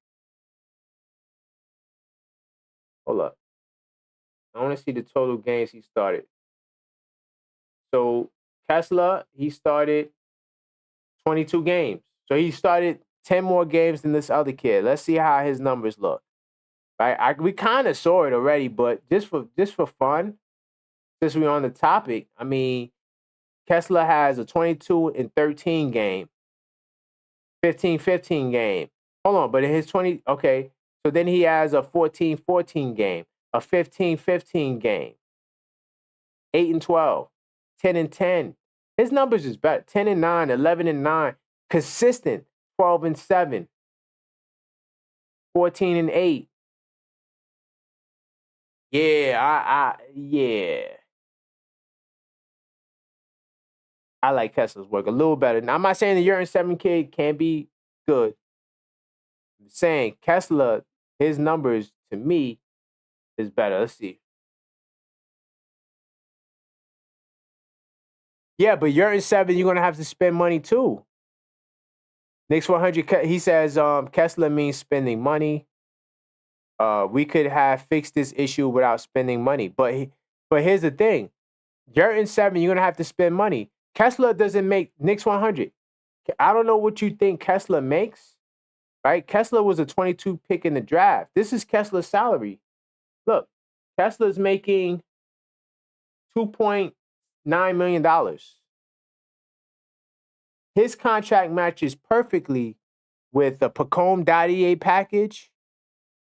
Hold up. I want to see the total games he started. So Kessler, he started 22 games. So he started 10 more games than this other kid. Let's see how his numbers look. Right? We kind of saw it already, but just for fun, since we're on the topic, I mean, Kessler has a 22-13 game, 15-15 game. Hold on, but in his 20, okay. So then he has a 14-14 game, a 15-15 game, 8-12, 10-10. His numbers is better. 10-9, 11-9, consistent. 12-7, 14-8. Yeah. I like Kessler's work a little better. Now, I'm not saying the Urine 7 kid can't be good. I'm saying Kessler, his numbers to me is better. Let's see. Yeah, but Urine 7, you're gonna have to spend money too. Knicks 100. He says Kessler means spending money. We could have fixed this issue without spending money, but here's the thing: Urine 7, you're gonna have to spend money. Kessler doesn't make Knicks 100. I don't know what you think Kessler makes, right? Kessler was a 22 pick in the draft. This is Kessler's salary. Look, Kessler's making $2.9 million. His contract matches perfectly with the Pacome Dadier package,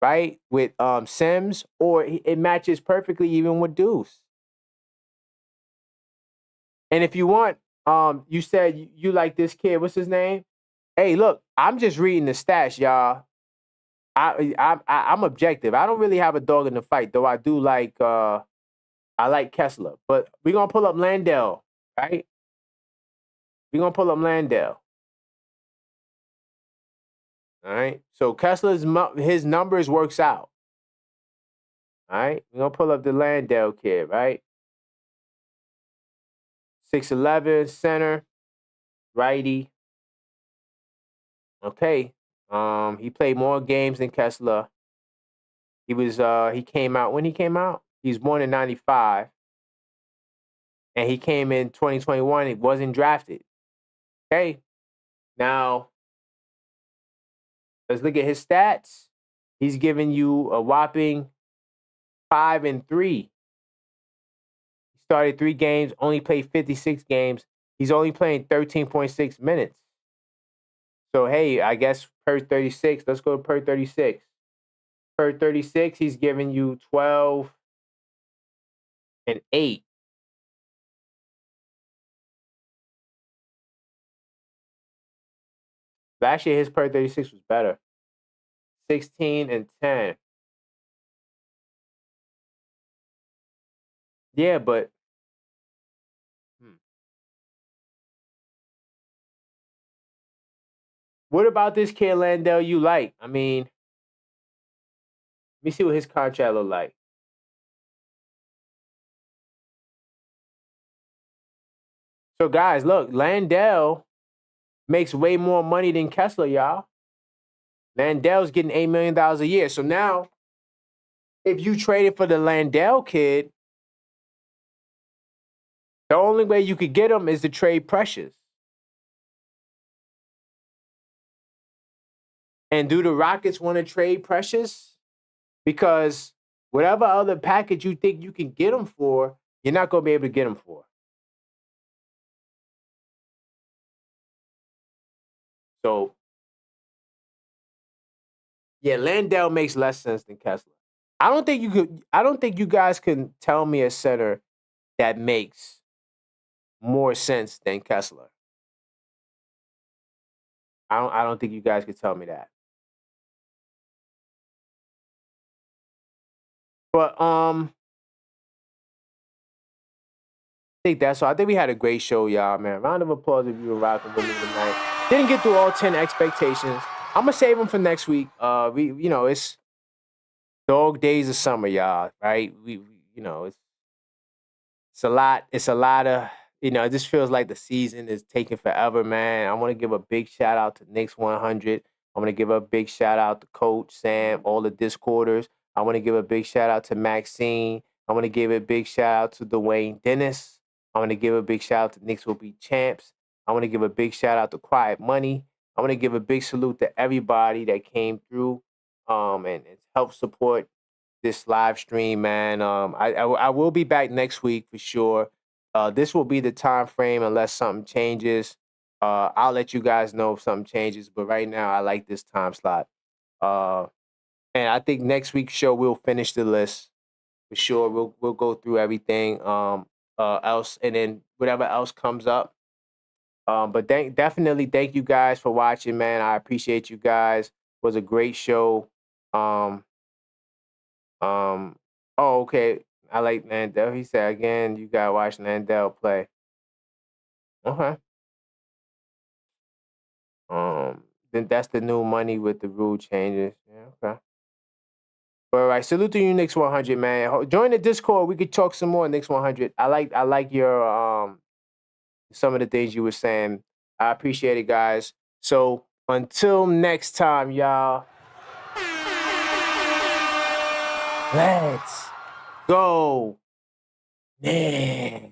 right? With Sims, or it matches perfectly even with Deuce. And if you want, you said you like this kid. What's his name? Hey, look, I'm just reading the stats, y'all. I'm objective. I don't really have a dog in the fight, though. I do like I like Kessler, but we're gonna pull up Landale, right? We're gonna pull up Landale. All right. So Kessler's his numbers works out. All right. We're gonna pull up the Landale kid, right? 6'11", center, righty. Okay. He played more games than Kessler. He came out when he came out. He was born in 95. And he came in 2021. He wasn't drafted. Okay. Now, let's look at his stats. He's giving you a whopping 5-3. He started 3 games, only played 56 games. He's only playing 13.6 minutes. So, hey, I guess per 36, let's go per 36. Per 36, he's giving you 12 and 8. Last year, his per 36 was better. 16 and 10. Yeah, but what about this kid Landale you like? I mean, let me see what his contract look like. So, guys, look, Landale makes way more money than Kessler, y'all. Landale's getting $8 million a year. So now, if you traded for the Landale kid, the only way you could get him is to trade Precious. And do the Rockets want to trade Precious? Because whatever other package you think you can get him for, you're not going to be able to get him for. So, yeah, Landale makes less sense than Kessler. I don't think you guys can tell me a center that makes more sense than Kessler. I don't think you guys could tell me that. But I think that's all. I think we had a great show, y'all, man. Round of applause if you were rocking with me tonight. Didn't get through all 10 expectations. I'm gonna save them for next week. It's dog days of summer, y'all. Right? It's a lot. It's a lot of it just feels like the season is taking forever, man. I want to give a big shout out to Knicks 100. I want to give a big shout out to Coach Sam, all the Discorders. I want to give a big shout out to Maxine. I want to give a big shout out to Dwayne Dennis. I want to give a big shout out to Knicks will be champs. I want to give a big shout out to Quiet Money. I want to give a big salute to everybody that came through and helped support this live stream, man. I will be back next week for sure. This will be the time frame unless something changes. I'll let you guys know if something changes, but right now I like this time slot. And I think next week's show we'll finish the list for sure. We'll go through everything else, and then whatever else comes up. But definitely thank you guys for watching, man. I appreciate you guys. It was a great show. Oh, okay. I like Landale. He said again, you gotta watch Landale play. Okay. Then that's the new money with the rule changes. Yeah, okay. All right. Salute to you, Knicks 100, man. Join the Discord. We could talk some more, Knicks 100. I like your some of the things you were saying. I appreciate it, guys. So until next time, y'all. Let's go. Knicks.